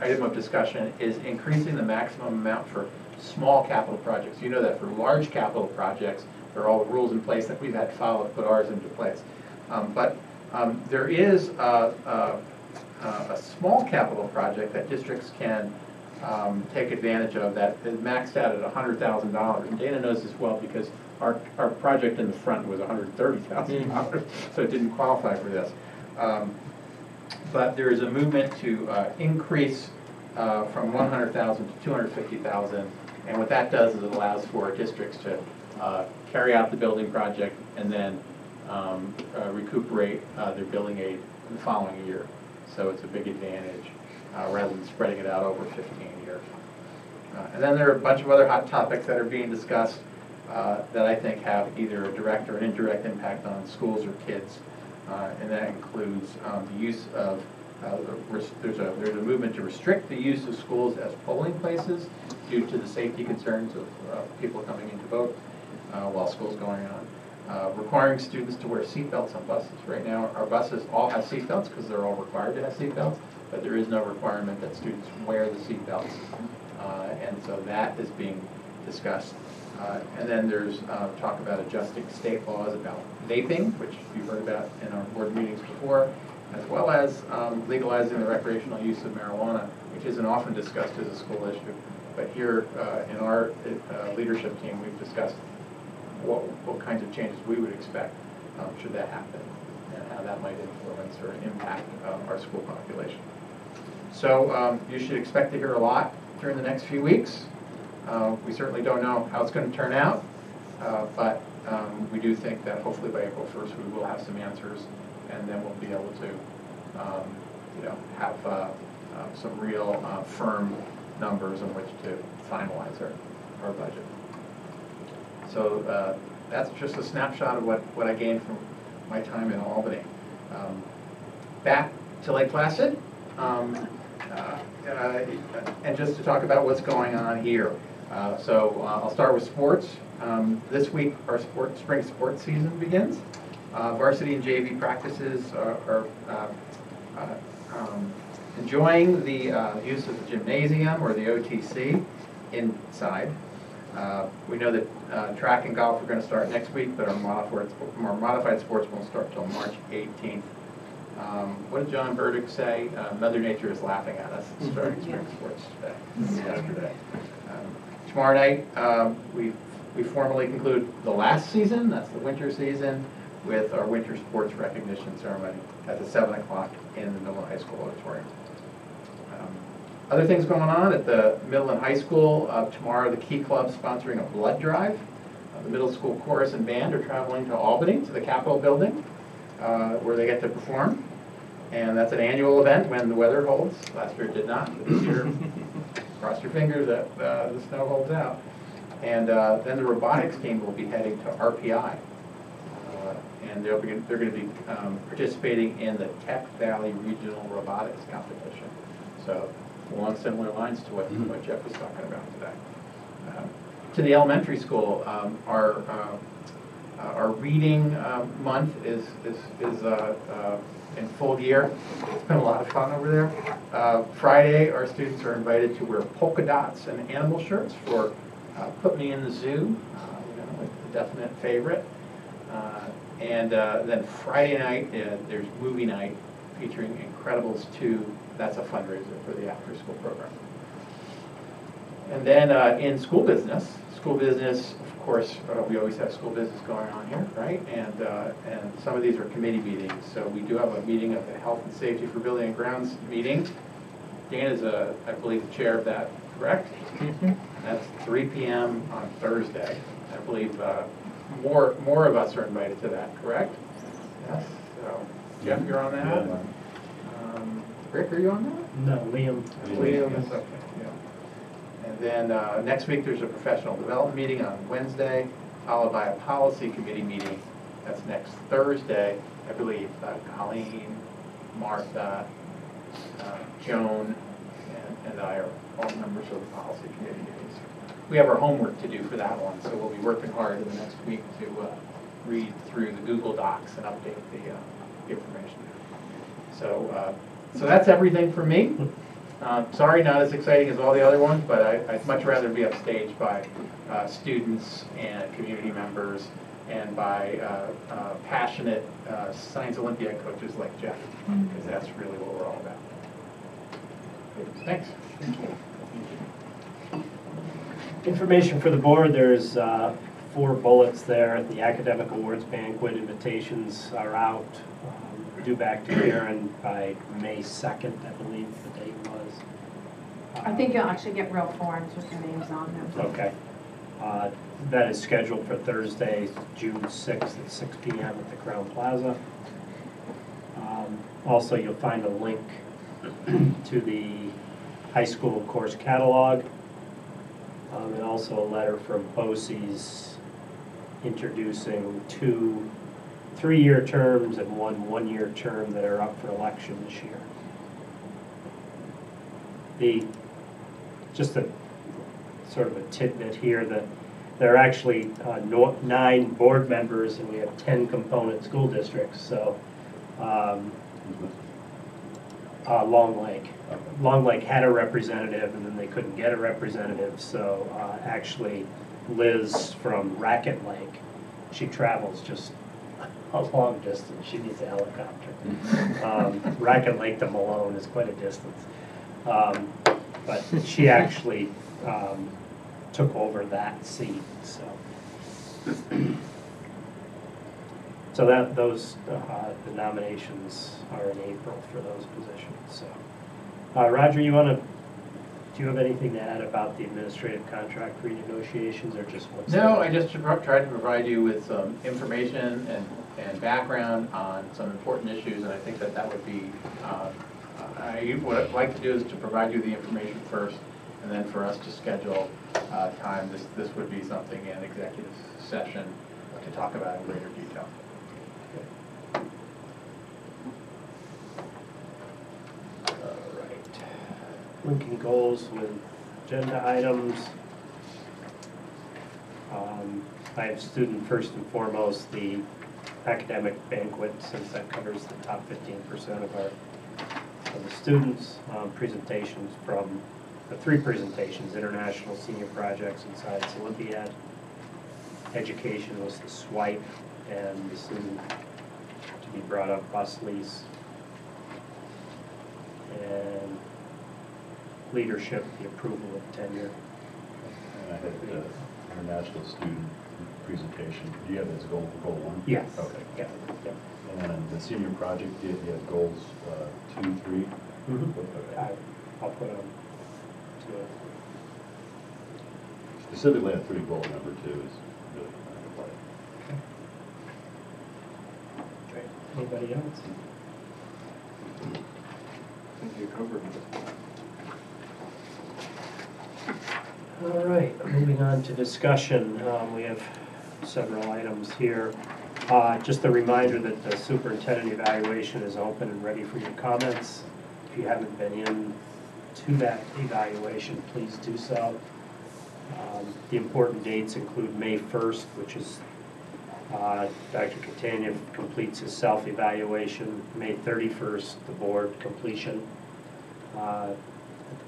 item of discussion is increasing the maximum amount for small capital projects. You know that for large capital projects, there are all the rules in place that we've had to follow to put ours into place. But there is a small capital project that districts can take advantage of that is maxed out at $100,000. And Dana knows this well because our project in the front was $130,000, so it didn't qualify for this. But there is a movement to increase from $100,000 to $250,000, and what that does is it allows for districts to carry out the building project and then recuperate their building aid in the following year. So it's a big advantage rather than spreading it out over 15 years. And then there are a bunch of other hot topics that are being discussed that I think have either a direct or an indirect impact on schools or kids. And that includes the use of, there's a movement to restrict the use of schools as polling places due to the safety concerns of people coming in to vote while school's going on. Requiring students to wear seatbelts on buses. Right now, our buses all have seatbelts because they're all required to have seatbelts, but there is no requirement that students wear the seatbelts. And so that is being discussed. And then there's talk about adjusting state laws about vaping, which you've heard about in our board meetings before, as well as legalizing the recreational use of marijuana, which isn't often discussed as a school issue. But here in our leadership team, we've discussed what kinds of changes we would expect should that happen, and how that might influence or impact our school population. So you should expect to hear a lot during the next few weeks. We certainly don't know how it's going to turn out, but we do think that hopefully by April 1st we will have some answers, and then we'll be able to, have some real firm numbers on which to finalize our budget. So that's just a snapshot of what I gained from my time in Albany. Back to Lake Placid, and just to talk about what's going on here. So I'll start with sports. This week our spring sports season begins. Varsity and JV practices are enjoying the use of the gymnasium or the OTC inside. We know that track and golf are going to start next week, but our modified sports won't start until March 18th. What did John Burdick say? Mother Nature is laughing at us starting spring sports yesterday. Tomorrow night, we formally conclude the last season, that's the winter season, with our winter sports recognition ceremony at 7 o'clock in the Middle High School auditorium. Other things going on at the middle and high school. Tomorrow, the Key Club sponsoring a blood drive. The middle school chorus and band are traveling to Albany, to the Capitol building, where they get to perform. And that's an annual event when the weather holds. Last year it did not, but this year, cross your fingers that the snow holds out. And then the robotics team will be heading to RPI. And they're going to be participating in the Tech Valley Regional Robotics Competition. So along similar lines to what Jeff was talking about today. To the elementary school, our reading month is in full gear. It's been a lot of fun over there. Friday, our students are invited to wear polka dots and animal shirts for Put Me in the Zoo, like the definite favorite. And then Friday night, there's movie night featuring Incredibles 2. That's a fundraiser for the after-school program. And then in school business, of course, we always have school business going on here, right? And some of these are committee meetings. So we do have a meeting of the Health and Safety for Building and Grounds meeting. Dan is, I believe, the chair of that, correct? Mm-hmm. That's 3 p.m. on Thursday. I believe more of us are invited to that, correct? Yes. So, Jeff, you're on that? Yeah. Rick, are you on that? No, Liam. Liam is okay, yeah. And then next week, there's a professional development meeting on Wednesday, followed by a policy committee meeting. That's next Thursday, I believe. Colleen, Martha, Joan, and I are all members of the policy committee meetings. We have our homework to do for that one, so we'll be working hard in the next week to read through the Google Docs and update the information. So that's everything for me. Sorry, not as exciting as all the other ones, but I'd much rather be upstaged by students and community members and by passionate Science Olympiad coaches like Jeff, because that's really what we're all about. Thanks. Thank you. Information for the board, there's 4 bullets there. The academic awards banquet invitations are out. Due back to Karen by May 2nd, I believe the date was. I think you'll actually get real forms with your names on them. Okay. That is scheduled for Thursday, June 6th at 6 p.m. at the Crown Plaza. Also, you'll find a link to the high school course catalog, and also a letter from BOCES introducing 2 3-year terms and 1 1-year term that are up for election this year. Just a sort of a tidbit here that there are actually 9 board members and we have 10 component school districts. So Long Lake. Long Lake had a representative and then they couldn't get a representative. So actually Liz from Racket Lake, she travels just a long distance. She needs a helicopter. Racket Lake to Malone is quite a distance. But she actually took over that seat. So that those the nominations are in April for those positions. So, Roger, do you have anything to add about the administrative contract renegotiations, or just what's No, I just tried to provide you with some information and background on some important issues, and I think that would be, what I'd like to do is to provide you the information first, and then for us to schedule time. This would be something in executive session to talk about in greater detail. All right. Linking goals with agenda items. I have student first and foremost, the academic banquet, since that covers the top 15% of the students. Presentations from the 3 presentations: international senior projects and Science Olympiad. Education was the swipe and the student to be brought up bus lease. And leadership, the approval of tenure. And I had the international student presentation. Do you have that as goal 1? Yes. Okay. Yeah. And then the senior project, do you have goals 2, 3? Mm-hmm. Okay. I'll put on to it. Specifically at 3, goal number 2 is really play. Okay. Anybody else? I think you covered it. All right, moving on to discussion. We have several items here. Just a reminder that the superintendent evaluation is open and ready for your comments. If you haven't been in to that evaluation, please do so. The important dates include May 1st, which is Dr. Catania completes his self-evaluation. May 31st, the board completion.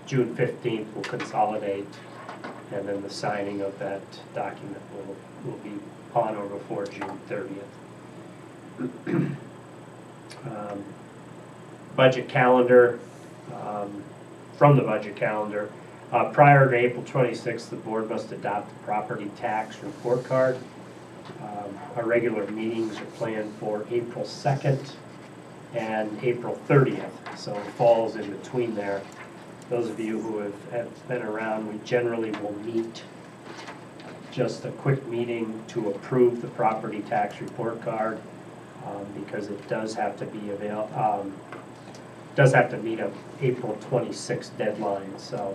June 15th, we'll consolidate, and then the signing of that document will be on or before June 30th. Budget calendar, from the budget calendar. Prior to April 26th, the board must adopt the property tax report card. Our regular meetings are planned for April 2nd and April 30th, so it falls in between there. Those of you who have been around, we generally will meet just a quick meeting to approve the property tax report card, because it does have to be does have to meet a April 26th deadline. So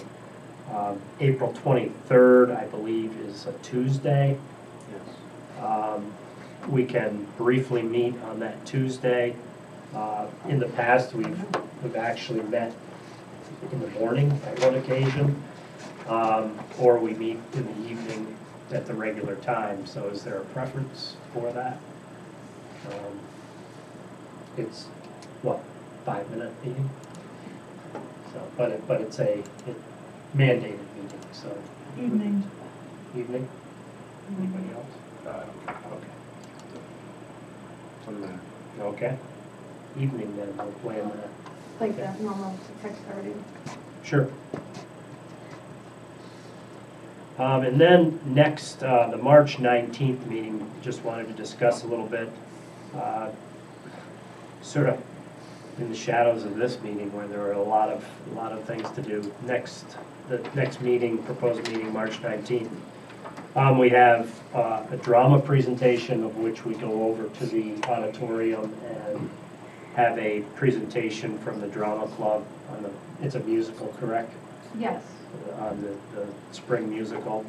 April 23rd, I believe, is a Tuesday. We can briefly meet on that Tuesday. In the past, we've actually met in the morning at one occasion, or we meet in the evening at the regular time. So is there a preference for that? It's, what, 5-minute meeting? So, but it's a mandated meeting, so. Evening. Evening? Anybody else? Okay. Okay. Evening then, we'll plan that. Like that normal 6:30. Sure. And then next, the March 19th meeting, just wanted to discuss a little bit, sort of in the shadows of this meeting where there are a lot of things to do. The next meeting, proposed meeting, March 19th, we have a drama presentation of which we go over to the auditorium and have a presentation from the drama club on it's a musical, correct? Yes. On the spring musical.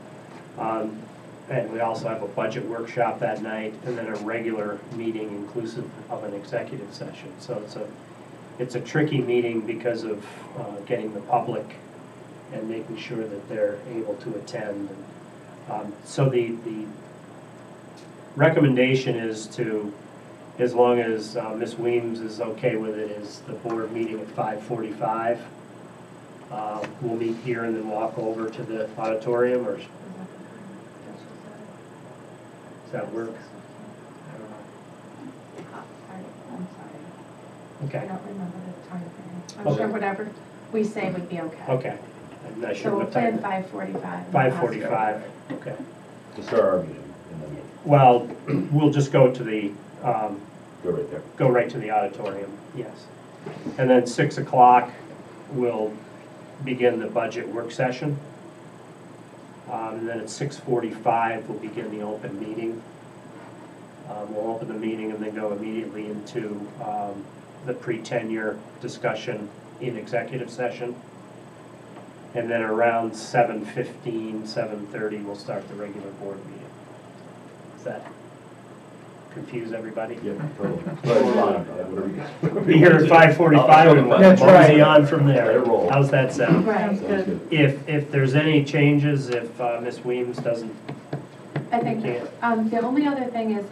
And we also have a budget workshop that night, and then a regular meeting inclusive of an executive session. So it's a tricky meeting because of getting the public and making sure that they're able to attend. So the recommendation is to, as long as Ms. Weems is okay with it, is the board meeting at 5:45. We'll meet here and then walk over to the auditorium, or does that work? I'm sorry. Okay. I don't remember the time frame. I'm Okay. sure whatever we say would be okay. Okay. I'm not sure So we'll what time. plan 5:45. 5:45, okay. To start our meeting, and then Well, we'll just go to the, go right there. go right to the auditorium, yes. And then 6 o'clock, we'll begin the budget work session. And then at 6:45, we'll begin the open meeting. We'll open the meeting and then go immediately into the pre-tenure discussion in executive session. And then around 7:15, 7:30, we'll start the regular board meeting. Does that confuse everybody? Yeah, totally. Whatever you Be here at 5:45 and That's mosey on from there. Roll. How's that sound? Right. Sounds good. If there's any changes, if Ms. Weems doesn't, I think, can't. the only other thing is,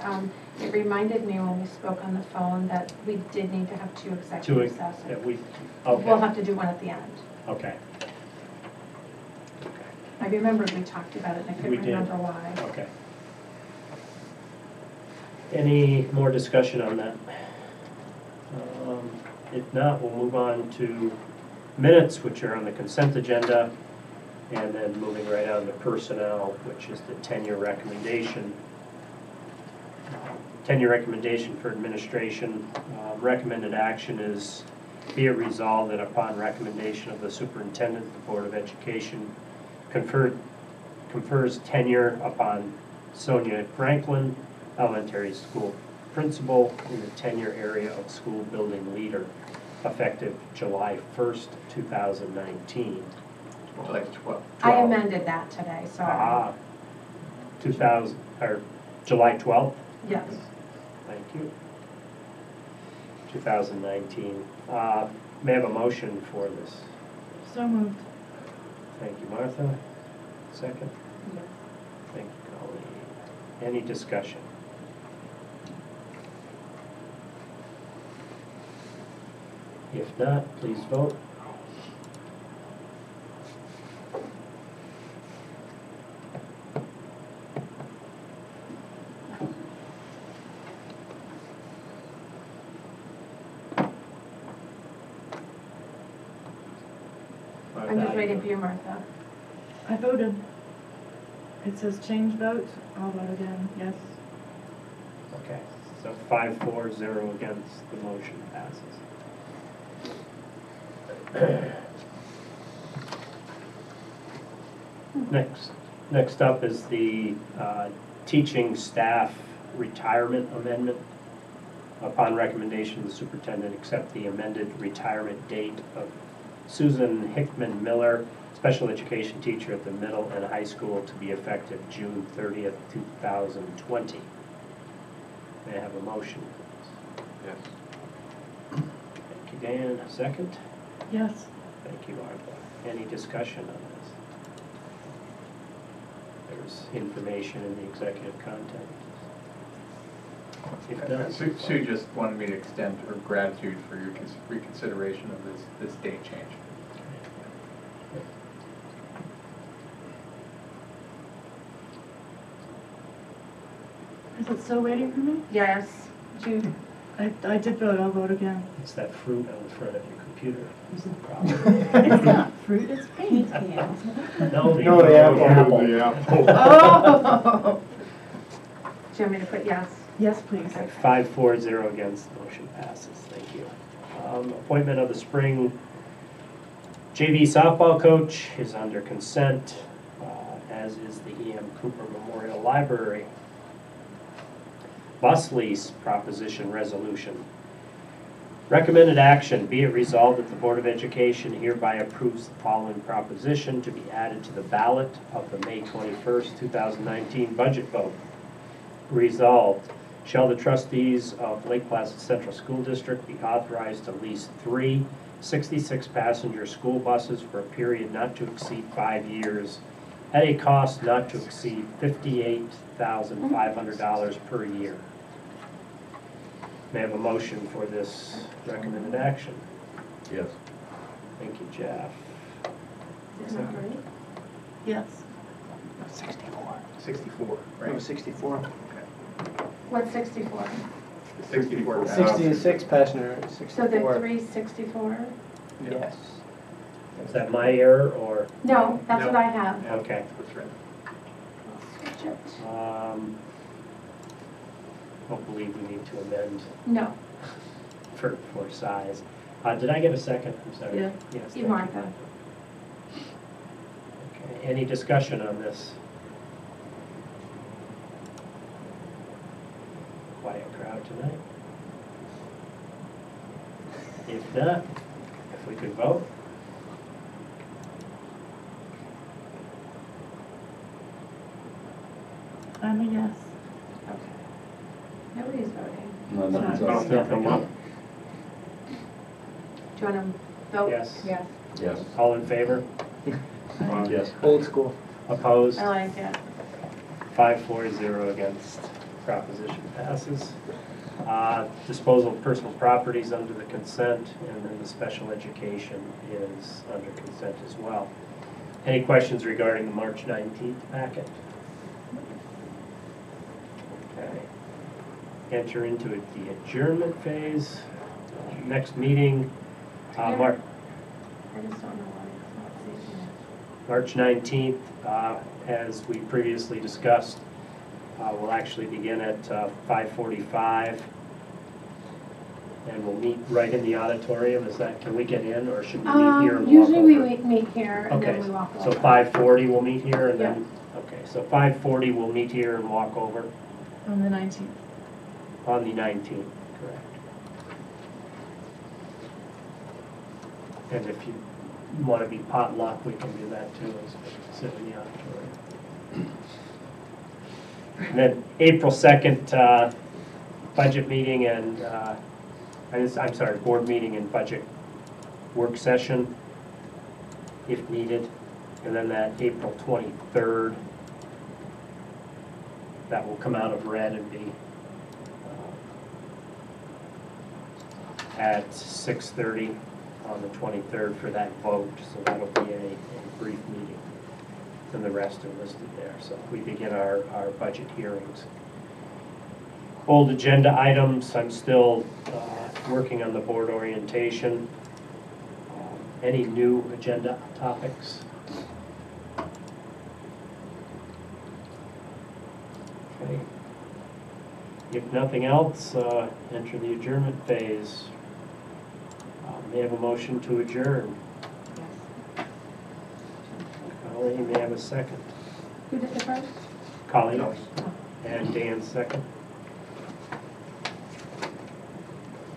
it reminded me when we spoke on the phone that we did need to have two executive sessions. yeah, We'll have to do one at the end. Okay. I remember we talked about it, and I We couldn't did. remember why. Okay. Any more discussion on that? If not, we'll move on to minutes, which are on the consent agenda, and then moving right on to personnel, which is the tenure recommendation. Tenure recommendation for administration. Recommended action is be it resolved that upon recommendation of the superintendent, the Board of Education confers tenure upon Sonia Franklin, elementary school principal, in the tenure area of school building leader, effective July 1st, 2019. July 12th. I amended that today, sorry. 2000, or July 12th? Yes. Thank you. 2019. May I have a motion for this? So moved. Thank you, Martha. Second? Yes. Thank you, Colleen. Any discussion? If not, please vote. I'm just waiting for you, Martha. I voted. It says change vote. I'll vote again, yes. Okay, so 5-4-0 against, the motion passes. Next up is the teaching staff retirement amendment. Upon recommendation of the superintendent, accept the amended retirement date of Susan Hickman Miller, special education teacher at the middle and high school, to be effective June 30th, 2020. May I have a motion? Yes. Thank you, Dan. A second? Yes. Thank you, Martha. Any discussion on this? There's information in the executive content. If not, Sue just wanted me to extend her gratitude for your reconsideration of this date change. Is it still waiting for me? Yes. Jude. I did vote. I'll vote again. it's that fruit on the front of your computer. Is the It's problem? not fruit, it's paint cans. No, No, the apple. The Oh! Do you want me to put yes? Yes, please. 5-4-0 against, the motion passes. Thank you. Appointment of the spring JV softball coach is under consent, as is the E.M. Cooper Memorial Library. Bus lease proposition resolution. Recommended action, be it resolved that the Board of Education hereby approves the following proposition to be added to the ballot of the May 21st, 2019 budget vote. Resolved, shall the trustees of Lake Placid Central School District be authorized to lease 3 66-passenger school buses for a period not to exceed 5 years at a cost not to exceed $58,500 per year. May I have a motion for this recommended action? Yes. Thank you, Jeff. Is that right? Yes. 64, right? No, 64. What's 64? 64. 66 passenger, So 64. they're 364? Yes. Is that my error or? No, that's what No. I have. Okay. That's right. Switch it. Don't believe we need to amend No, for size. Did I get a second? I'm sorry. Yeah. Yes. you, thank Martha. Okay. Any discussion on this? Quiet crowd tonight. If not, if we could vote. I'm a yes. Okay. Nobody's voting. No, nothing's Oh, up. nothing up. Do you want to vote? Yes. Yes. Yes. All in favor? Yes. Old school. Opposed? I like it. 5-4-0 against. Proposition passes. Disposal of personal properties under the consent, and then the special education is under consent as well. Any questions regarding the March 19th packet? Okay. Enter into the adjournment phase. Next meeting, I just don't know why it's not saving March 19th, as we previously discussed. We'll actually begin at 5:45, and we'll meet right in the auditorium. Is that, can we get in, or should we meet here and walk Usually over? we meet here and Okay, then we walk so over. 5:40 we'll meet here, and then, okay, so 5:40 we'll meet here and walk over On the 19th. on the 19th, correct. And if you want to be potluck, we can do that too, as we sit in the auditorium. And then April 2nd, budget meeting and, I'm sorry, board meeting and budget work session, if needed. And then that April 23rd, that will come out of red and be at 6:30 on the 23rd for that vote. So that'll be a brief meeting. And the rest are listed there. So we begin our budget hearings. Old agenda items, I'm still working on the board orientation. Any new agenda topics? Okay. If nothing else, enter the adjournment phase. May I have a motion to adjourn? Colleen, may I have a second? Who did the first? Colleen? And Dan second.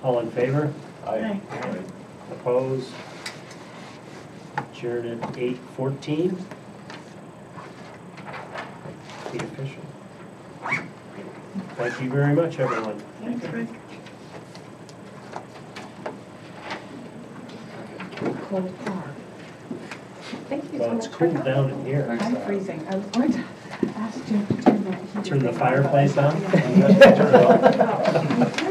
All in favor? Aye. Opposed? Adjourn at 8:14. Be official. Thank you very much, everyone. Thanks, Rick. Cold car. Thank you so Well, much. it's for cooled coming. down in here. I'm freezing. I was going to ask Jim to turn that heater Turn the thing on, but- fireplace on? Yeah. Turn it off.